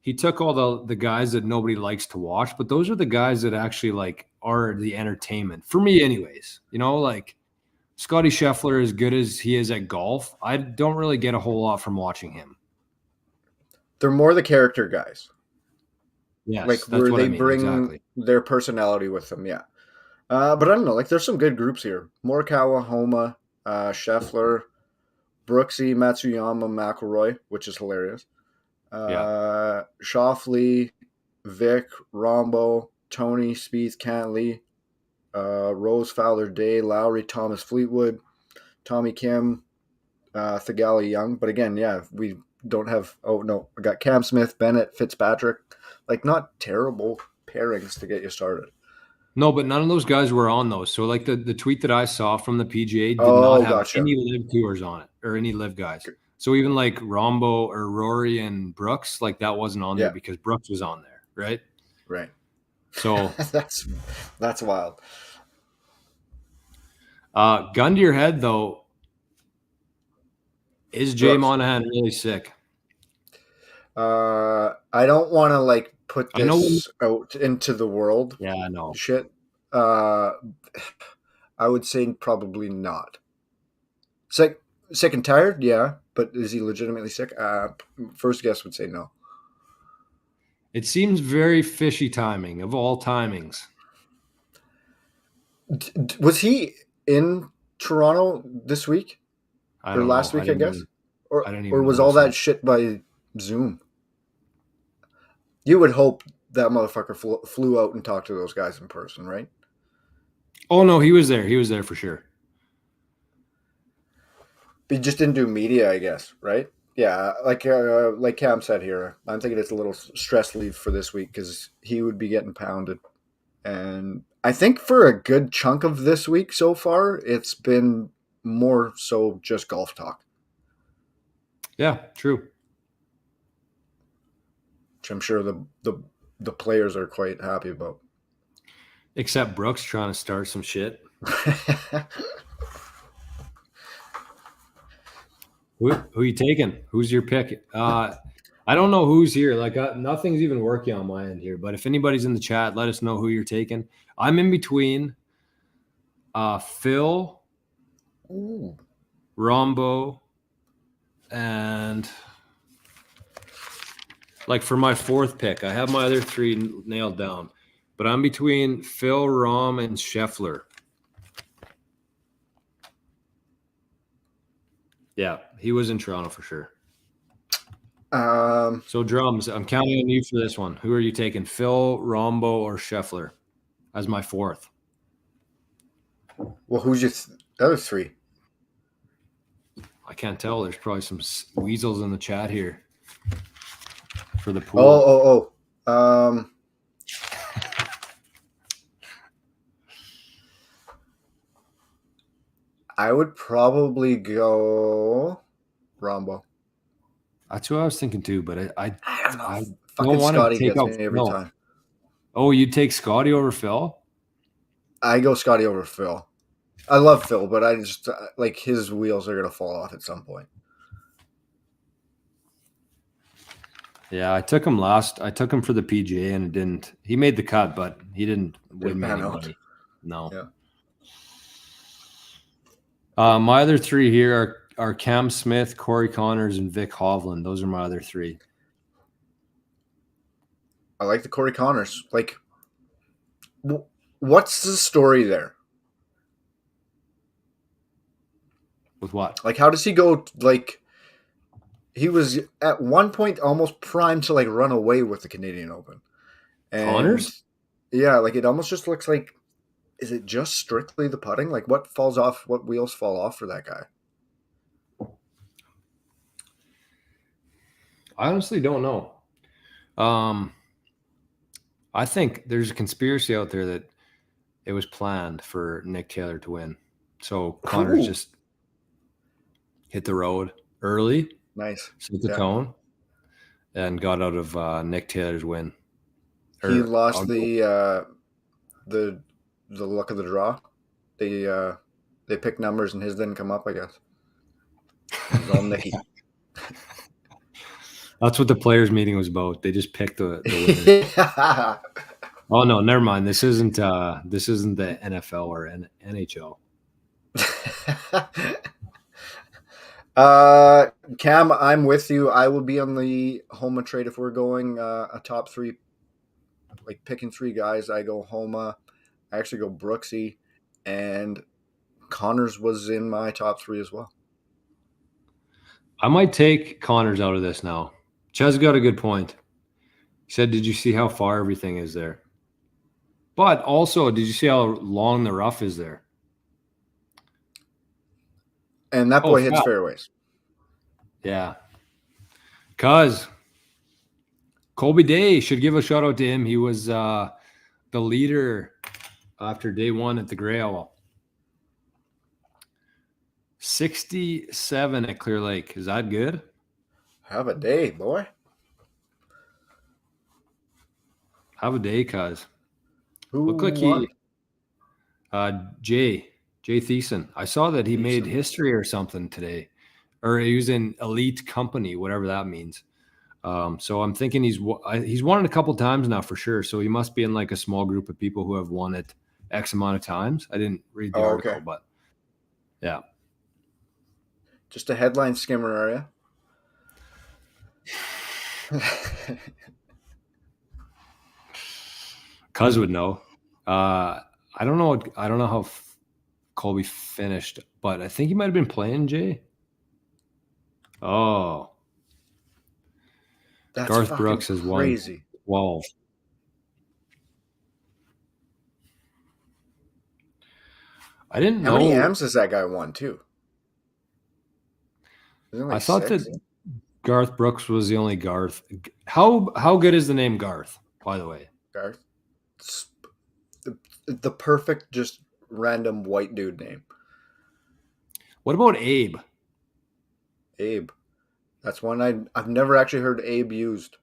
he took all the guys that nobody likes to watch, but those are the guys that actually like are the entertainment for me, anyways. Like Scotty Scheffler, as good as he is at golf, I don't really get a whole lot from watching him. They're more the character guys. Yes, Like that's where what I they mean bring exactly. their personality with them, yeah. But I don't know, like there's some good groups here. Morikawa, Homa, Scheffler, Brooksy, Matsuyama, McElroy, which is hilarious. Yeah, Shoffley, Vic, Rombo, Tony, Spieth, Cantley, Rose, Fowler, Day, Lowry, Thomas, Fleetwood, Tommy Kim, Thigala, Young. But again, yeah, we don't have. Oh no, I got Cam Smith, Bennett, Fitzpatrick. Like not terrible pairings to get you started. no, but none of those guys were on those. So like the tweet that I saw from the PGA did not Oh, have gotcha. any live tours on it or any live guys. So even like Rombo or Rory and Brooks, like that wasn't on there Yeah, because Brooks was on there, right? right. So, that's wild. gun to your head though, is Jay Brooks. Monahan really sick? I don't want to like put I know when. this out into the world. Yeah, I know. Shit. Uh, I would say probably not. Sick and tired, yeah. But is he legitimately sick? First guess would say no. It seems very fishy timing of all timings. Was he in Toronto this week I or don't know. last week? I guess, I didn't or even was all notice that him. shit by Zoom? You would hope that motherfucker flew out and talked to those guys in person, right? Oh no, he was there. He was there for sure. But he just didn't do media, I guess, right? Yeah, like Cam said here, I'm thinking it's a little stress leave for this week because he would be getting pounded. And I think for a good chunk of this week so far, it's been more so just golf talk, Yeah, true. which I'm sure the players are quite happy about. Except Brooks trying to start some shit. Who you taking? Who's your pick? I don't know who's here. Like nothing's even working on my end here. But if anybody's in the chat, let us know who you're taking. I'm in between Phil, Ooh. Rombo, and like for my fourth pick, I have my other three nailed down. But I'm between Phil, Rom, and Scheffler. Yeah, he was in Toronto for sure. So drums, I'm counting on you for this one. Who are you taking, Phil, Rombo, or Scheffler as my fourth? Well, who's your other three? I can't tell. There's probably some weasels in the chat here for the pool. Oh. I would probably go Rombo. That's who I was thinking too, but I don't know. I Fucking don't want to Scotty take gets out me every Phil. time. Oh, you take Scotty over Phil? I go Scotty over Phil. I love Phil, but I just like his wheels are gonna fall off at some point. Yeah, I took him last. I took him for the PGA and it didn't. He made the cut, but he didn't win me any money. No. Yeah. My other three here are Cam Smith, Corey Connors, and Vic Hovland. Those are my other three. I like the Corey Connors. Like, what's the story there? With what? Like, how does he go? Like, he was at one point almost primed to like run away with the Canadian Open, and Connors? yeah, like it almost just looks like. Is it just strictly the putting? Like, what falls off? What wheels fall off for that guy? I honestly don't know. I think there's a conspiracy out there that it was planned for Nick Taylor to win. So Connors just hit the road early, nice, set the tone, and got out of Nick Taylor's win. He lost the luck of the draw. They picked numbers and his didn't come up. I guess it was all Nicky. That's what the players' meeting was about. They just picked the winner. Oh no, never mind. This isn't the NFL or NHL. Cam, I'm with you. I will be on the Homa trade if we're going a top three, like picking three guys. I go Homa. I actually go Brooksy, and Connors was in my top three as well. I might take Connors out of this now. Ches got a good point. He said, "Did you see how far everything is there?" But also, did you see how long the rough is there? And that boy hits fairways. Yeah. Cuz Colby Day, should give a shout out to him. He was the leader after day one at the Grail. 67 at Clear Lake. Is that good? Have a day, boy. Have a day, cuz. Who Looked like won? Jay Thiessen. I saw that he made Decent. history or something today, or he was in elite company, whatever that means. So I'm thinking he's won it a couple times now for sure. So he must be in like a small group of people who have won it X amount of times. I didn't read the Oh, okay. article, but yeah. Just a headline skimmer, are you? Cuz would know. I don't know. I don't know how Colby finished, but I think he might have been playing Jay. Oh, That's Garth fucking Brooks has won crazy. 12. I didn't How many know. M's has that guy won too? Isn't it I like thought that 6? Garth Brooks was the only Garth. How good is the name Garth, by the way? Garth. It's the perfect, just random white dude name. What about Abe? Abe. That's one I've never actually heard Abe used,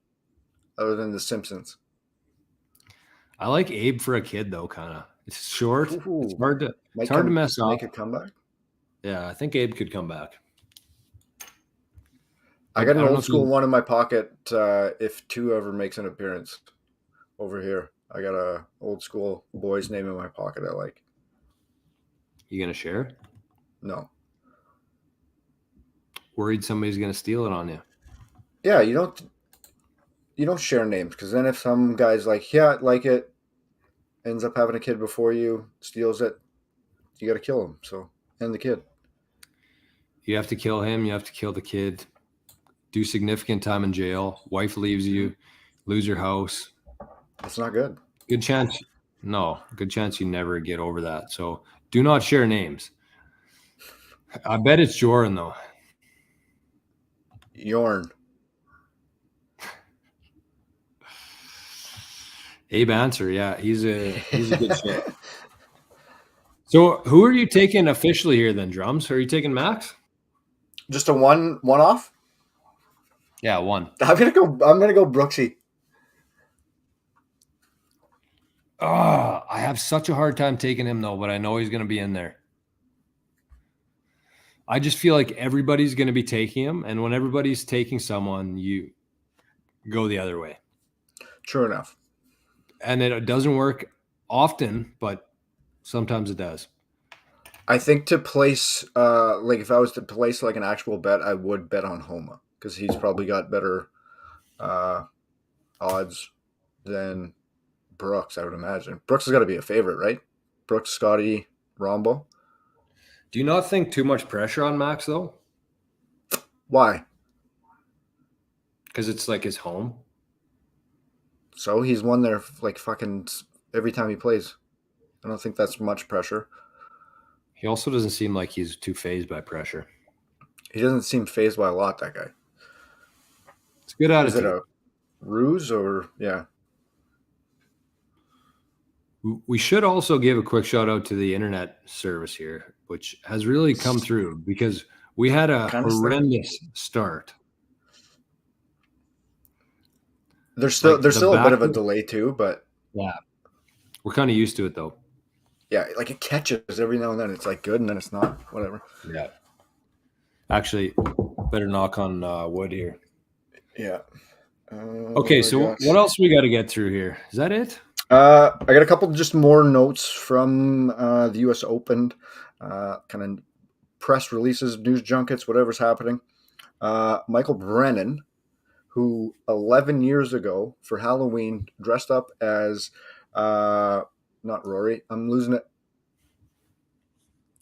other than The Simpsons. I like Abe for a kid though, kind of. It's short. It's Ooh, hard to it's might hard to come mess up. make a comeback. Yeah, I think Abe could come back. I I got an don't know old if school you one in my pocket. If two ever makes an appearance over here, I got a old school boy's name in my pocket. I like. gonna share. No. Worried somebody's gonna steal it on you. Yeah, you don't share names because then if some guy's like, yeah, I like it, ends up having a kid before you, steals it, you got to kill him. So and the kid. You have to kill him. You have to kill the kid. Do significant time in jail. Wife leaves Mm-hmm. you. Lose your house. That's not good. Good chance. No, good chance you never get over that. So do not share names. I bet it's Joran though. Yorn. Abe Answer, yeah, he's a good shit. So who are you taking officially here then, Drums? Are you taking Max? Just a one off. Yeah, one. I'm gonna go Brooksy. Oh, I have such a hard time taking him though, but I know he's going to be in there. I just feel like everybody's going to be taking him, and when everybody's taking someone, you go the other way. True enough. And it doesn't work often, but sometimes it does. I think to place, like if I was to place like an actual bet, I would bet on Homa because he's probably got better uh, odds than Brooks. I would imagine Brooks has got to be a favorite, right? Brooks, Scotty, Rombo. Do you not think too much pressure on Max though? Why? Because it's like his home. So he's won there like fucking every time he plays. I don't think that's much pressure. He also doesn't seem like he's too phased by pressure. He doesn't seem phased by a lot. That guy. It's a good Is it attitude. a ruse or yeah? We should also give a quick shout out to the internet service here, which has really come through because we had a Kind of slow. horrendous start. There's still Like there's the still a bit back, of a delay too, but yeah, we're kind of used to it though. yeah, like it catches every now and then. It's like good, and then it's not. Whatever. Yeah. Actually, better knock on wood here. Yeah. Okay, What I so got? what else we got to get through here? Is that it? I got a couple just more notes from the U.S. Open, kind of press releases, news junkets, whatever's happening. Michael Brennan, who 11 years ago for Halloween dressed up as not Rory. I'm losing it.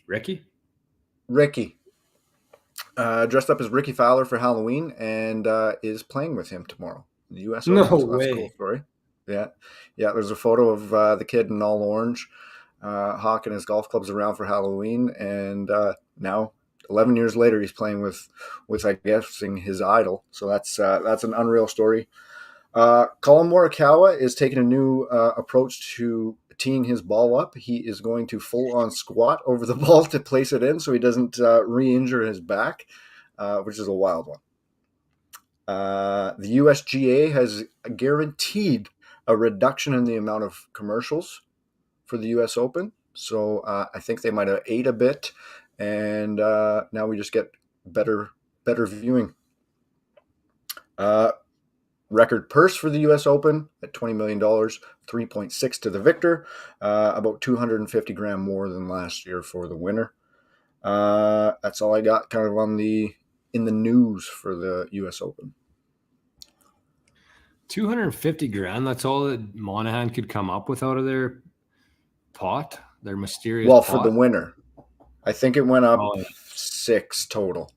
Ricky? Ricky. Dressed up as Ricky Fowler for Halloween and is playing with him tomorrow in the U.S. No Open. So that's a cool way. story. Yeah. Yeah. There's a photo of the kid in all orange, hawking his golf clubs around for Halloween. And now, 11 years later, he's playing with I guessing his idol. So that's an unreal story. Colin Morikawa is taking a new approach to teeing his ball up. He is going to full on squat over the ball to place it in so he doesn't re-injure his back, which is a wild one. The USGA has guaranteed a reduction in the amount of commercials for the U.S. Open. So I think they might have ate a bit, and now we just get better viewing. Record purse for the U.S. Open at $20 million, 3.6 to the victor, about 250 grand more than last year for the winner. That's all I got kind of in the news for the U.S. Open. 250 grand. That's all that Monahan could come up with out of their pot, their mysterious pot. For the winner. I think it went up 6 total.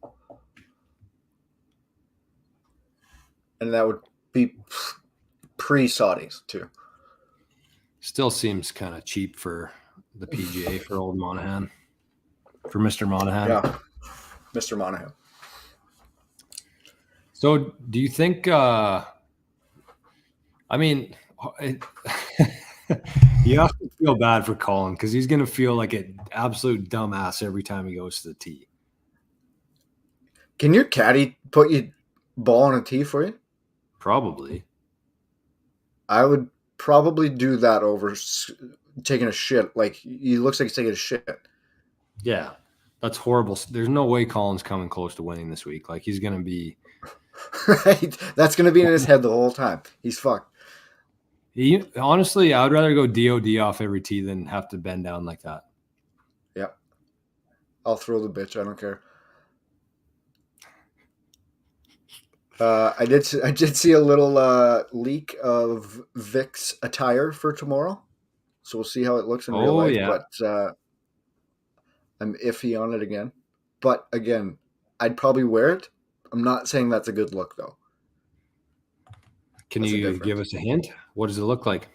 And that would be pre-Saudis, too. Still seems kind of cheap for the PGA for old Monahan. For Mr. Monahan. Yeah, Mr. Monahan. So do you think, I mean, you have to feel bad for Colin because he's going to feel like an absolute dumbass every time he goes to the tee. Can your caddy put your ball on a tee for you? Probably. I would probably do that over taking a shit. Like, he looks like he's taking a shit. Yeah, that's horrible. There's no way Colin's coming close to winning this week. Like, he's going to be... Right? That's going to be in his head the whole time. He's fucked. Honestly, I would rather go DOD off every tee than have to bend down like that. Yep. I'll throw the bitch. I don't care. I did see a little leak of Vic's attire for tomorrow, so we'll see how it looks in real life. Yeah. But I'm iffy on it again. But again, I'd probably wear it. I'm not saying that's a good look, though. Can you give us a hint? What does it look like?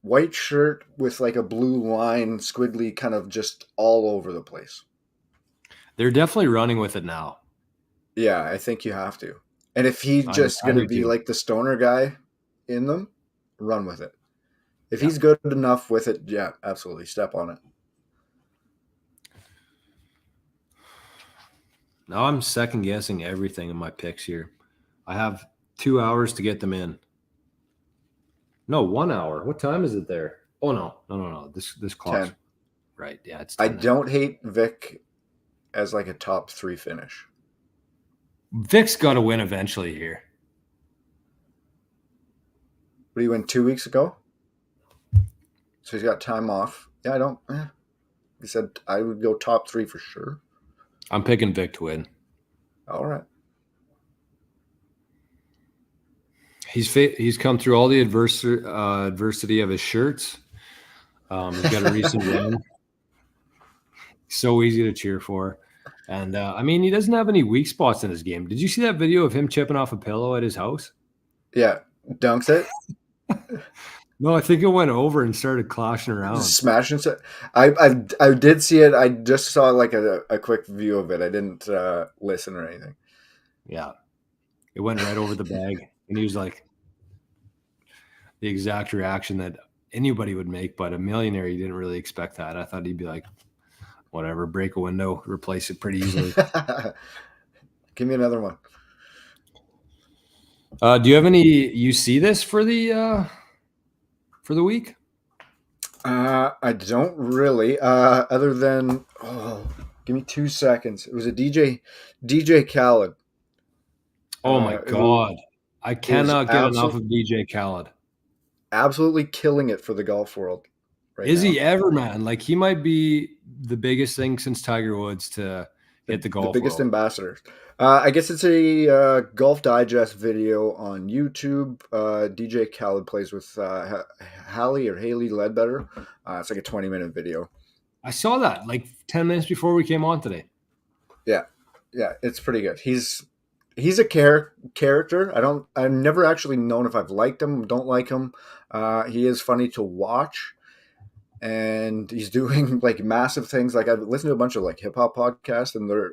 White shirt with like a blue line, squiggly, kind of just all over the place. They're definitely running with it now. Yeah, I think you have to. And if he's just going to be like the stoner guy in them, run with it. If he's good enough with it, yeah, absolutely. Step on it. Now I'm second guessing everything in my picks here. I have 2 hours to get them in. No, 1 hour. What time is it there? Oh, no. This clock's 10. Right. Yeah, it's 10 I don't hate Vic as like a top 3 finish. Vic's got to win eventually here. But he went 2 weeks ago? So he's got time off. Yeah, he said I would go top 3 for sure. I'm picking Vic to win. All right. He's come through all the adversity of his shirts. He's got a recent win. So easy to cheer for. And, I mean, he doesn't have any weak spots in his game. Did you see that video of him chipping off a pillow at his house? Yeah. Dunks it? No, I think it went over and started clashing around. Smashing it. I did see it. I just saw like a quick view of it. I didn't listen or anything. Yeah. It went right over the bag. And he was like the exact reaction that anybody would make, but a millionaire, he didn't really expect that. I thought he'd be like, whatever, break a window, replace it pretty easily. Give me another one. Do you have any? You see this for the week? I don't really. Other than give me 2 seconds. It was a DJ Khaled. Oh my god! I cannot get enough of DJ Khaled. Absolutely killing it for the golf world. Right Is now. he ever, man? Like, he might be the biggest thing since Tiger Woods to hit the golf. The biggest world. ambassador. I guess it's a Golf Digest video on YouTube. DJ Khaled plays with Haley Ledbetter. It's like a 20-minute video. I saw that like 10 minutes before we came on today. Yeah, it's pretty good. He's a character. I've never actually known if I've liked him, don't like him. He is funny to watch. And he's doing like massive things. Like, I've listened to a bunch of like hip hop podcasts, and they're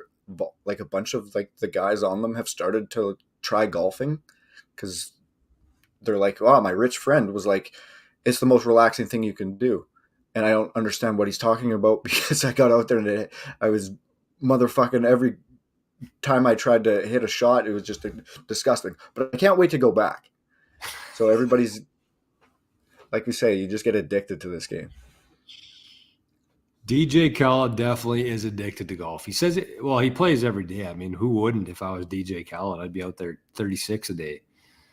like a bunch of like the guys on them have started to try golfing because they're like, "Oh, my rich friend was like, it's the most relaxing thing you can do," and I don't understand what he's talking about because I got out there and I was motherfucking every time I tried to hit a shot, it was just disgusting. But I can't wait to go back. So everybody's like we say, you just get addicted to this game. DJ Khaled definitely is addicted to golf. He says it, well, he plays every day. I mean, who wouldn't? If I was DJ Khaled, I'd be out there 36 a day.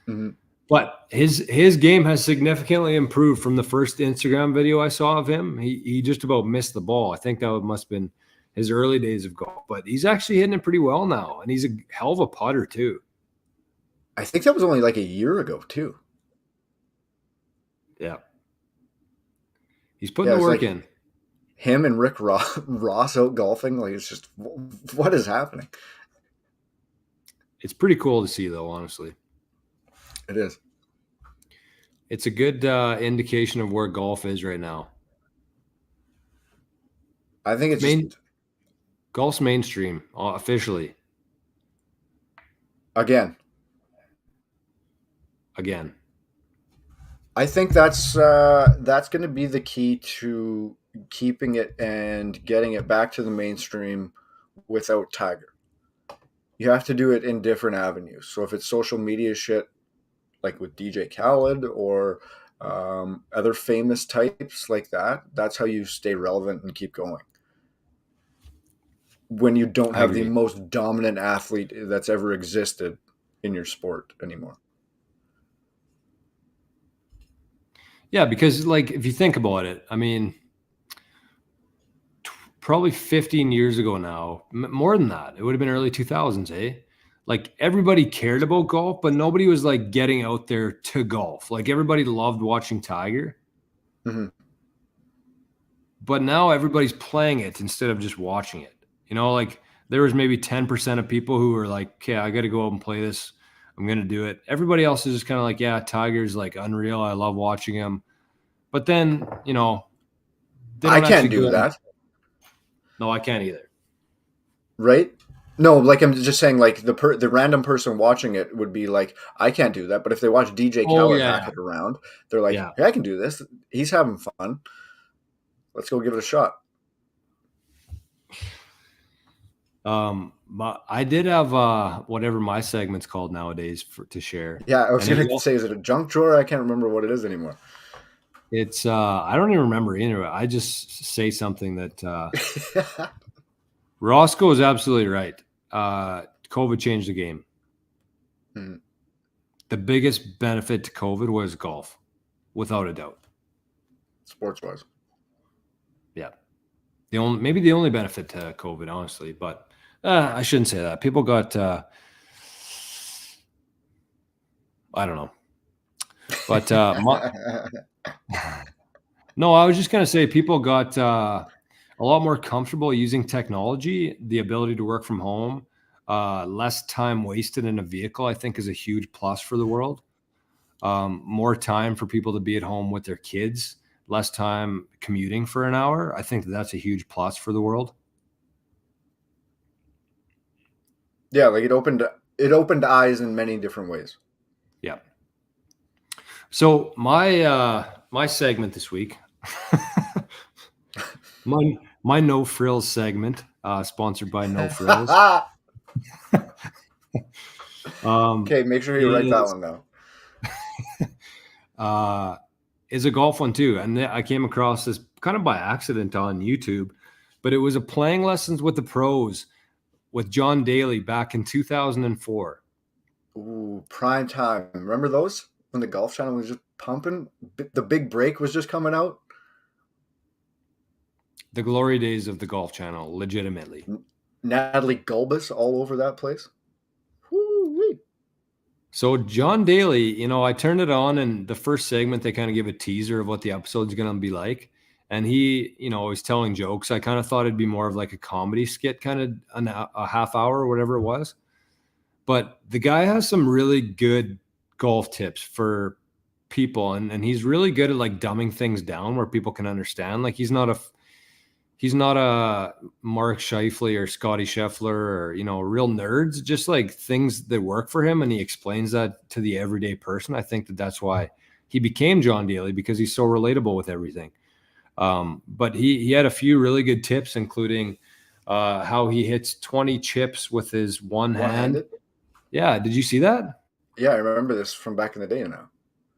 Mm-hmm. But his game has significantly improved from the first Instagram video I saw of him. He just about missed the ball. I think that must have been his early days of golf. But he's actually hitting it pretty well now, and he's a hell of a putter too. I think that was only like a year ago too. Yeah. He's putting the work in. Him and Rick Ross out golfing, like it's just, what is happening? It's pretty cool to see, though, honestly. It is. It's a good indication of where golf is right now. I think it's golf's mainstream officially. Again. I think that's going to be the key to keeping it and getting it back to the mainstream without Tiger. You have to do it in different avenues. So if it's social media shit, like with DJ Khaled or other famous types like that, that's how you stay relevant and keep going. When you don't have the most dominant athlete that's ever existed in your sport anymore. Yeah, because like if you think about it, I mean, probably 15 years ago now, more than that, it would have been early 2000s, eh? Like everybody cared about golf, but nobody was like getting out there to golf. Like everybody loved watching Tiger. Mm-hmm. But now everybody's playing it instead of just watching it. You know, like there was maybe 10% of people who were like, okay, I got to go out and play this. I'm going to do it. Everybody else is just kind of like, yeah, Tiger's like unreal. I love watching him. But then, you know, I can't do that. No, I can't either. Right? No, like I'm just saying, like the random person watching it would be like, I can't do that. But if they watch DJ Khaled hack it around, they're like, hey, I can do this. He's having fun. Let's go give it a shot. I did have whatever my segment's called nowadays to share. Yeah, I was going to say, is it a junk drawer? I can't remember what it is anymore. It's I don't even remember either. I just say something that Roscoe is absolutely right. COVID changed the game. Mm-hmm. The biggest benefit to COVID was golf, without a doubt. Sports-wise. Yeah. Maybe the only benefit to COVID, honestly, but I shouldn't say that. People got I don't know. But no, I was just going to say people got a lot more comfortable using technology, the ability to work from home, less time wasted in a vehicle, I think is a huge plus for the world. More time for people to be at home with their kids, less time commuting for an hour. I think that's a huge plus for the world. Yeah, like it opened eyes in many different ways. Yeah. So my segment this week, my No Frills segment, sponsored by No Frills. Okay, make sure you write that one down. Is a golf one too, and I came across this kind of by accident on YouTube, but it was a playing lessons with the pros with John Daly back in 2004. Ooh, prime time! Remember those? When the Golf Channel was just pumping, the big break was just coming out. The glory days of the Golf Channel, legitimately. Natalie Gulbis all over that place. Woo-wee. So John Daly, you know, I turned it on, and the first segment, they kind of give a teaser of what the episode's going to be like. And he, you know, was telling jokes. I kind of thought it'd be more of like a comedy skit, kind of a half hour or whatever it was. But the guy has some really good golf tips for people, and he's really good at like dumbing things down where people can understand. Like he's not a Mark Scheifele or Scotty Scheffler or, you know, real nerds, just like things that work for him, and he explains that to the everyday person. I think that's why he became John Daly, because he's so relatable with everything. But he had a few really good tips, including how he hits 20 chips with his one hand. Yeah, did you see that? Yeah, I remember this from back in the day now.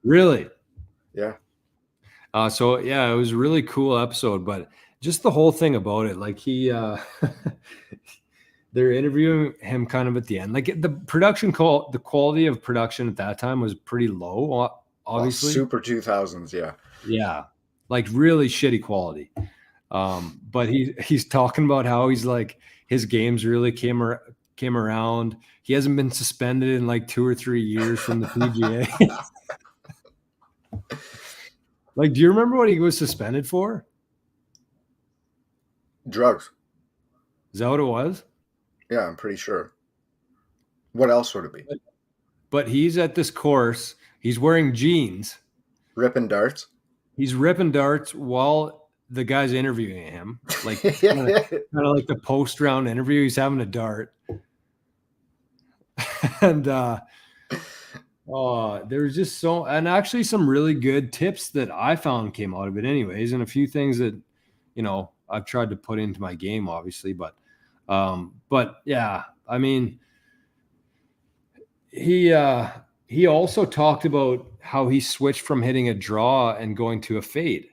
Really? Yeah. So yeah, it was a really cool episode, but just the whole thing about it, like they're interviewing him kind of at the end. Like the the quality of production at that time was pretty low, Oh, obviously. super 2000s, yeah. Yeah, like really shitty quality. But he's talking about how he's like his games really came around. He hasn't been suspended in like 2 or 3 years from the PGA. Like, do you remember what he was suspended for? Drugs. Is that what it was? Yeah, I'm pretty sure. What else would it be? But he's at this course. He's wearing jeans. Ripping darts? He's ripping darts while the guy's interviewing him, like kind of like the post round interview. He's having a dart, and there's just and actually some really good tips that I found came out of it, anyways, and a few things that I've tried to put into my game, obviously, but yeah, I mean, he also talked about how he switched from hitting a draw and going to a fade.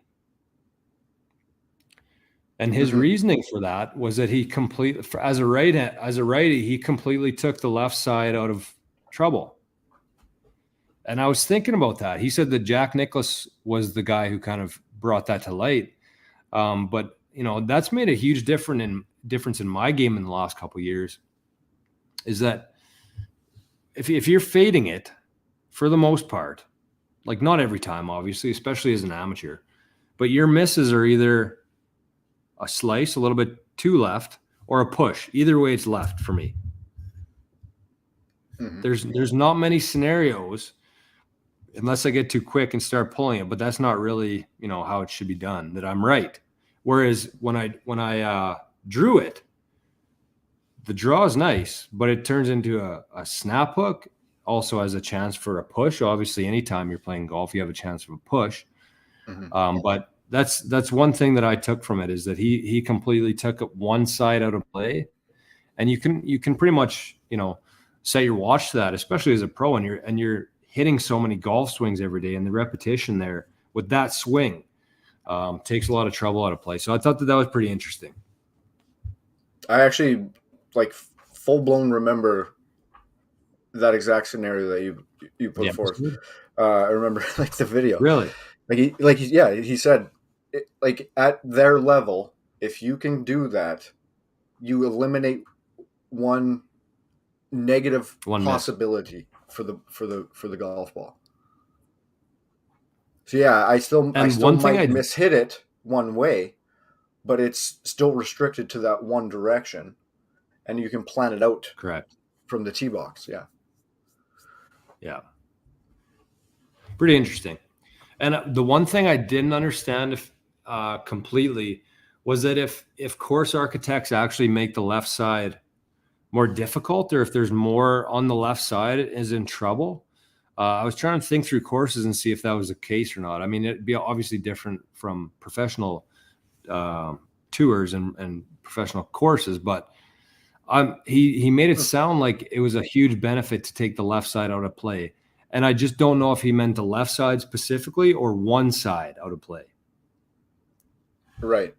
And his reasoning for that was that he as a righty, he completely took the left side out of trouble. And I was thinking about that. He said that Jack Nicklaus was the guy who kind of brought that to light. But that's made a huge difference in my game in the last couple of years. Is that if you're fading it, for the most part, like not every time, obviously, especially as an amateur, but your misses are either a slice a little bit too left or a push. Either way, it's left for me. There's not many scenarios, unless I get too quick and start pulling it, but that's not really how it should be done, that I'm right. Whereas when I drew it, the draw is nice, but it turns into a snap hook. Also has a chance for a push. Obviously, anytime you're playing golf, you have a chance of a push. But that's one thing that I took from it, is that he completely took one side out of play, and you can pretty much set your watch to that, especially as a pro, and you're hitting so many golf swings every day, and the repetition there with that swing takes a lot of trouble out of play. So I thought that was pretty interesting. I actually full blown remember that exact scenario that you put forth. I remember the video. Really? He said, at their level, if you can do that, you eliminate one negative possibility for the golf ball. So yeah, I still might mishit it one way, but it's still restricted to that one direction, and you can plan it out correct from the tee box. Yeah, pretty interesting. And the one thing I didn't understand completely was that if course architects actually make the left side more difficult, or if there's more on the left side is in trouble. I was trying to think through courses and see if that was the case or not. I mean, it'd be obviously different from professional tours and professional courses, but he made it sound like it was a huge benefit to take the left side out of play. And I just don't know if he meant the left side specifically or one side out of play. Right.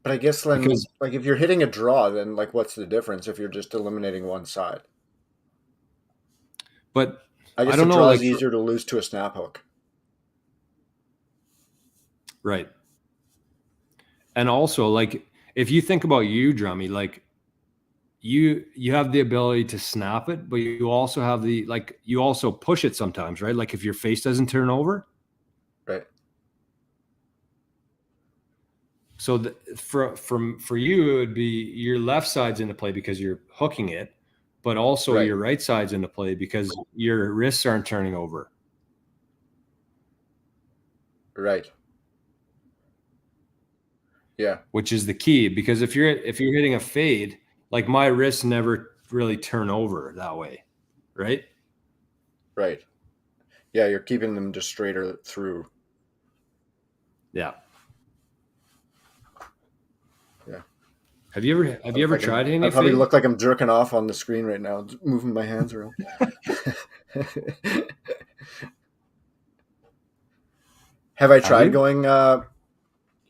But I guess then, if you're hitting a draw, then what's the difference if you're just eliminating one side? But I guess the draw is easier to lose to a snap hook. Right. And also, if you think about you, Drummy, you have the ability to snap it, but you also have you also push it sometimes, right? Like if your face doesn't turn over. Right. So for you, it would be your left side's into play because you're hooking it, but also your right side's into play because your wrists aren't turning over. Right. Yeah. Which is the key, because if you're hitting a fade, like my wrists never really turn over that way, right? Right. Yeah, you're keeping them just straighter through. Yeah. Yeah. Have you ever tried hitting? I probably look like I'm jerking off on the screen right now, moving my hands around. Have I Have tried you? going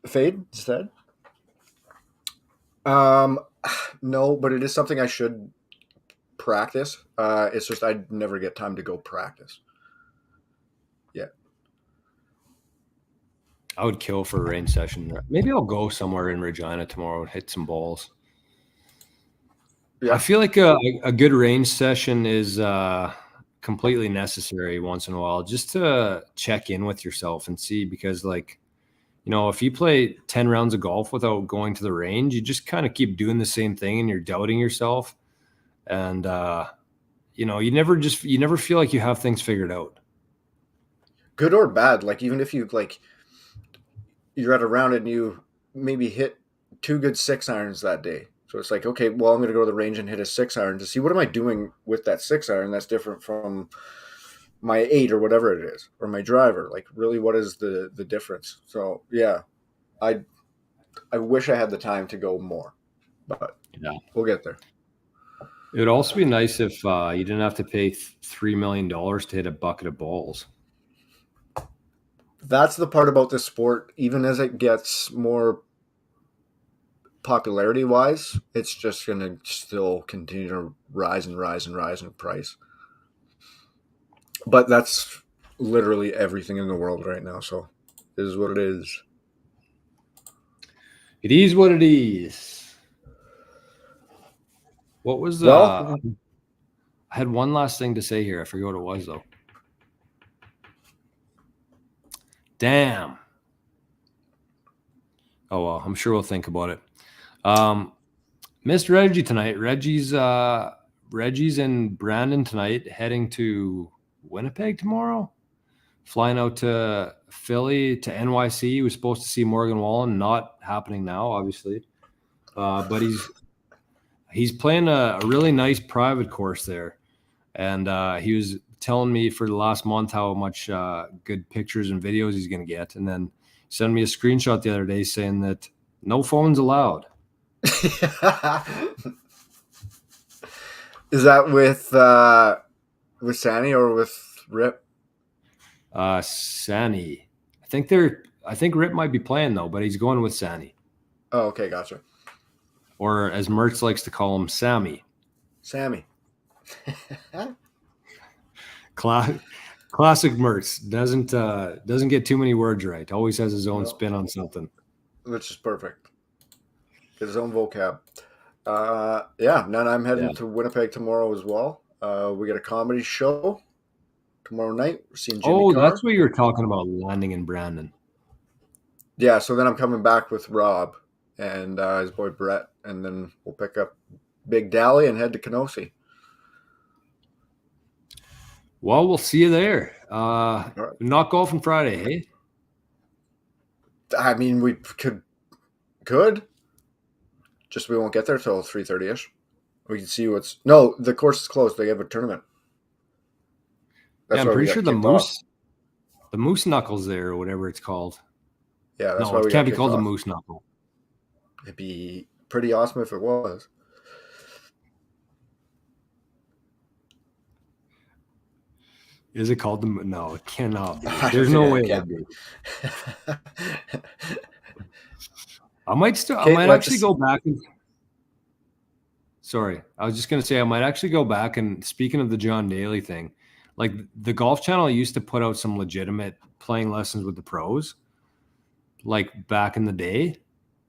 fade instead? Um, no, but it is something I should practice. It's just I never get time to go practice. Yeah. I would kill for a range session. Maybe I'll go somewhere in Regina tomorrow and hit some balls. I Yeah. feel like a good range session is completely necessary once in a while just to check in with yourself and see because like if you play 10 rounds of golf without going to the range, you just kind of keep doing the same thing and you're doubting yourself. And you never feel like you have things figured out. Good or bad, like even if you like you're at a round and you maybe hit two good 6 irons that day. So it's like, okay, well, I'm going to go to the range and hit a 6 iron to see what am I doing with that 6 iron that's different from my 8 or whatever it is, or my driver. Like, really, what is the difference? So yeah, I I wish I had the time to go more, but Yeah. we'll get there. It would also be nice if you didn't have to pay $3 million to hit a bucket of balls. That's the part about this sport. Even as it gets more popularity wise, it's just going to still continue to rise and rise and rise in price. But that's literally everything in the world right now. So it is what it is. It is what it is. What was Well, I had one last thing to say here. I forget what it was though. Damn. Oh well, I'm sure we'll think about it. Missed Reggie tonight. Reggie's in Brandon tonight, heading to Winnipeg tomorrow. Flying out to Philly to NYC. He was supposed to see Morgan Wallen. Not happening now, obviously. But he's playing a really nice private course there, and he was telling me for the last month how much good pictures and videos he's going to get, and then sent me a screenshot the other day saying that no phones allowed. is that with Sandy or with Rip? Sani. I think Rip might be playing though, but he's going with Sani. Oh, okay, gotcha. Or as Mertz likes to call him, Sammy. Sammy. Classic Mertz doesn't get too many words right. Always has his own No, spin on something. which is perfect. Get his own vocab. Yeah, then I'm Yeah. heading to Winnipeg tomorrow as well. We got a comedy show tomorrow night. We're seeing Jimmy Oh, Carr. that's what you were talking about, landing in Brandon. Yeah, so then I'm coming back with Rob and his boy Brett, and then we'll pick up Big Dally and head to Kenosi. Well, we'll see you there. Right. Not golfing Friday, hey? I mean, we could, just we won't get there till 3:30 ish. We can see what's no. The course is closed. They have a tournament. Yeah, That's I'm why we pretty got sure kicked off. the moose knuckles there or whatever it's called. Yeah, that's No, why it we got can't be kicked called the off. moose knuckle. It'd be pretty awesome if it was. Is it called the? No, it cannot be. I There's think no it way it can would be. be. I Okay, might actually let's. go back and. Sorry, I was just gonna say I might actually go back and speaking of the John Daly thing, like the Golf Channel used to put out some legitimate playing lessons with the pros, like back in the day,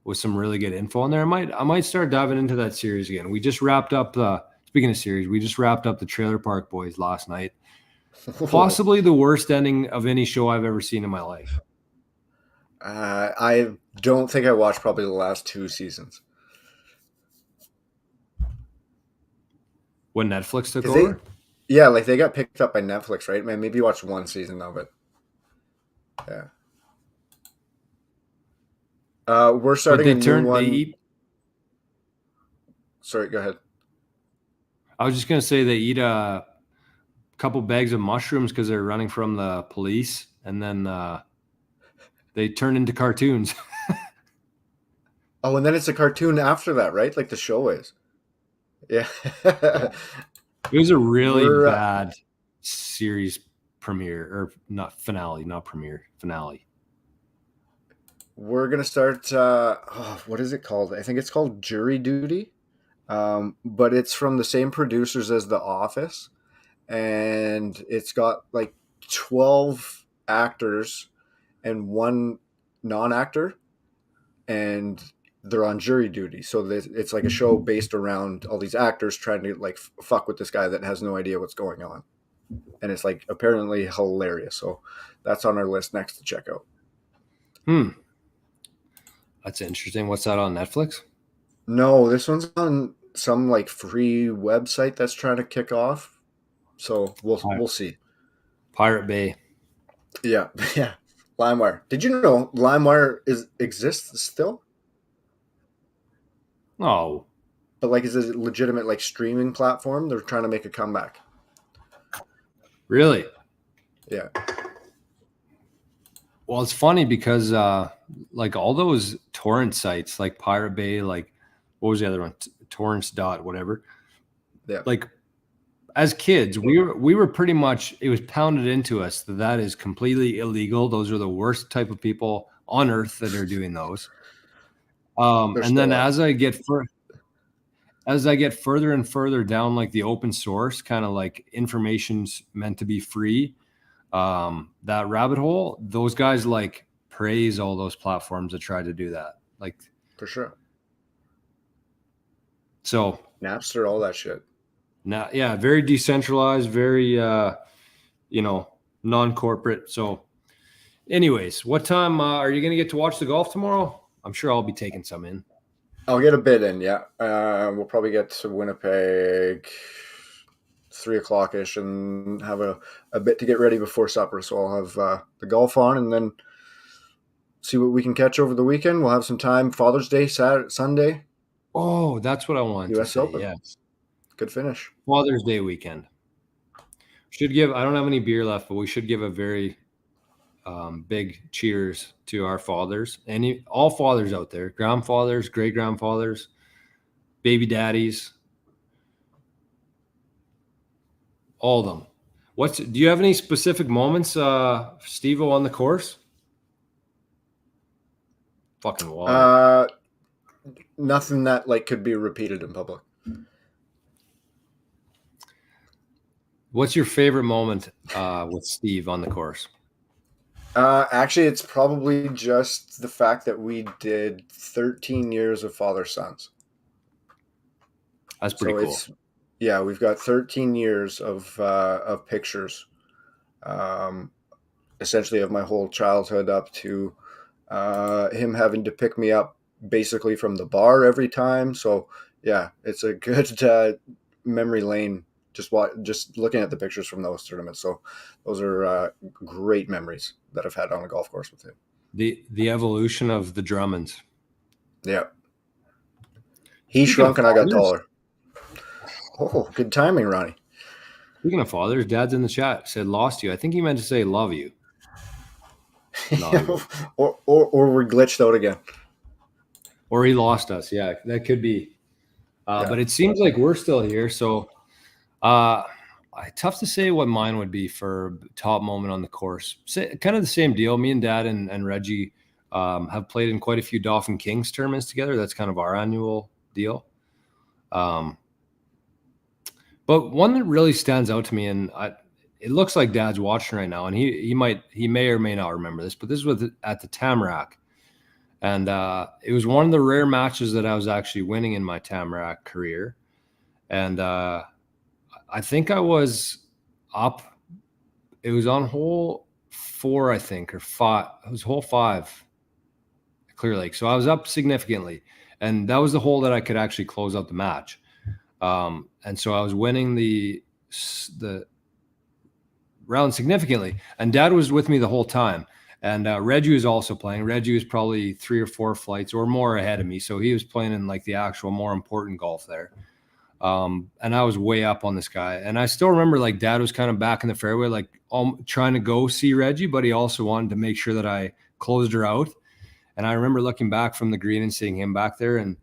with some really good info on there. I might start diving into that series again. We just wrapped up speaking of series, we just wrapped up the Trailer Park Boys last night. Possibly the worst ending of any show I've ever seen in my life. I don't think I watched probably the last 2 seasons. When Netflix took Because they, over? yeah, like they got picked up by Netflix, right? Man, maybe you watched one season of it. Yeah. We're But starting a new they one. eat Sorry, go ahead. I was just gonna say they eat a couple bags of mushrooms because they're running from the police, and then they turn into cartoons. Oh, and then it's a cartoon after that, right? Like the show is. Yeah. Yeah. It was a really We're bad series premiere or not finale, not premiere, finale. we're gonna start. What is it called? I think it's called Jury Duty. But it's from the same producers as The Office, and it's got like 12 actors and one non-actor, and they're on jury duty. So it's like a show based around all these actors trying to like fuck with this guy that has no idea what's going on, and it's like apparently hilarious. So that's on our list next to check out. That's interesting. What's that on Netflix? No, this one's on some like free website that's trying to kick off. So we'll see. Pirate Bay. Yeah, yeah. LimeWire. Did you know LimeWire exists still? Oh, But like, is it a legitimate like streaming platform? They're trying to make a comeback. really? Yeah. Well, it's funny because like all those torrent sites, like Pirate Bay, like what was the other one? Torrents dot whatever. Yeah. Like as kids, we were pretty much, it was pounded into us that that is completely illegal. Those are the worst type of people on earth that are doing those. And then as I get further and further down, like the open source kind of like information's meant to be free, that rabbit hole, those guys like praise all those platforms that try to do that. Like For sure. so Napster, all that shit. now, yeah, very decentralized, very non-corporate. So anyways, what time are you gonna get to watch the golf tomorrow? I'm sure I'll be taking some in. I'll get a bid in. Yeah. We'll probably get to Winnipeg 3 o'clock ish and have a bit to get ready before supper. So I'll have the golf on and then see what we can catch over the weekend. We'll have some time. Father's Day, Saturday, Sunday. Oh, that's what I wanted to US say. Open. Yes. Good finish. Father's Day weekend. Should give, I don't have any beer left, but we should give a very big cheers to our fathers. All fathers out there, grandfathers, great grandfathers, baby daddies, all of them. Do you have any specific moments, Steve-O, on the course? Fucking water. Nothing that like could be repeated in public. What's your favorite moment with Steve on the course? Actually, it's probably just the fact that we did 13 years of father-sons. That's pretty cool. Yeah, we've got 13 years of pictures, essentially of my whole childhood up to him having to pick me up basically from the bar every time. So yeah, it's a good memory lane. Just looking at the pictures from those tournaments. So those are great memories that I've had on a golf course with him. The evolution of the Drummonds. Yeah. He shrunk and I got taller. Oh, good timing, Ronnie. Speaking of fathers, Dad's in the chat, said lost you. I think he meant to say love you. or we're glitched out again. Or he lost us. Yeah, that could be. But it seems like we're still here. So tough to say what mine would be for top moment on the course. Kind of the same deal. Me and Dad and Reggie have played in quite a few Dauphin Kings tournaments together. That's kind of our annual deal. But one that really stands out to me, and it looks like Dad's watching right now, and he may or may not remember this, but this was at the Tamarack. And it was one of the rare matches that I was actually winning in my Tamarack career. And I think I was up. It was on hole 4, I think, or 5. It was hole 5, Clear Lake. So I was up significantly. And that was the hole that I could actually close out the match. And so I was winning the round significantly. And Dad was with me the whole time. And Reggie was also playing. Reggie was probably 3 or 4 flights or more ahead of me. So he was playing in like the actual more important golf there. And I was way up on this guy. And I still remember like Dad was kind of back in the fairway, like trying to go see Reggie, but he also wanted to make sure that I closed her out. And I remember looking back from the green and seeing him back there. And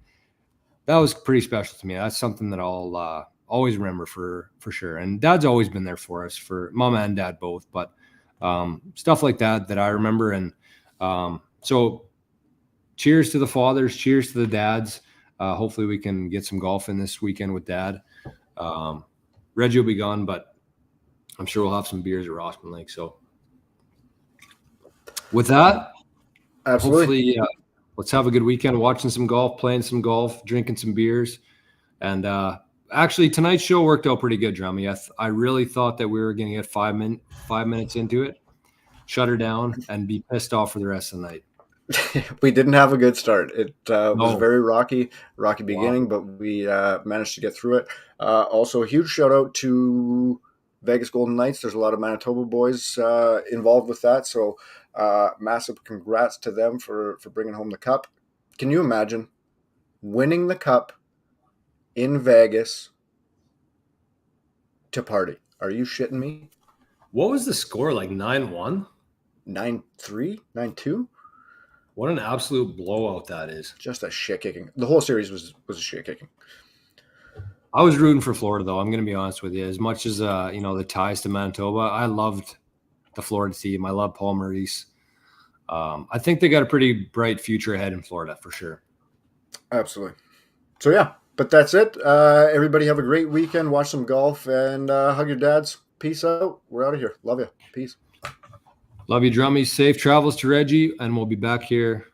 that was pretty special to me. That's something that I'll always remember for sure. And Dad's always been there for us, for Mama and Dad both. But stuff like that I remember. And so cheers to the fathers. Cheers to the dads. Hopefully we can get some golf in this weekend with Dad. Reggie will be gone, but I'm sure we'll have some beers at Rossman Lake. So with that, Absolutely. hopefully let's have a good weekend watching some golf, playing some golf, drinking some beers. And actually, tonight's show worked out pretty good, Drummy. I really thought that we were going to get 5 minutes into it, shut her down, and be pissed off for the rest of the night. We didn't have a good start. It was very rocky beginning, but we managed to get through it. Also, a huge shout out to Vegas Golden Knights. There's a lot of Manitoba boys involved with that, so massive congrats to them for bringing home the cup. Can you imagine winning the cup in Vegas to party? Are you shitting me? What was the score, like 9-1? 9-3? 9-2? What an absolute blowout that is. Just a shit kicking. The whole series was a shit kicking. I was rooting for Florida, though. I'm going to be honest with you. As much as, the ties to Manitoba, I loved the Florida team. I love Paul Maurice. I think they got a pretty bright future ahead in Florida for sure. Absolutely. So, yeah, but that's it. Everybody have a great weekend. Watch some golf and hug your dads. Peace out. We're out of here. Love you. Peace. Love you, Drummies. Safe travels to Reggie, and we'll be back here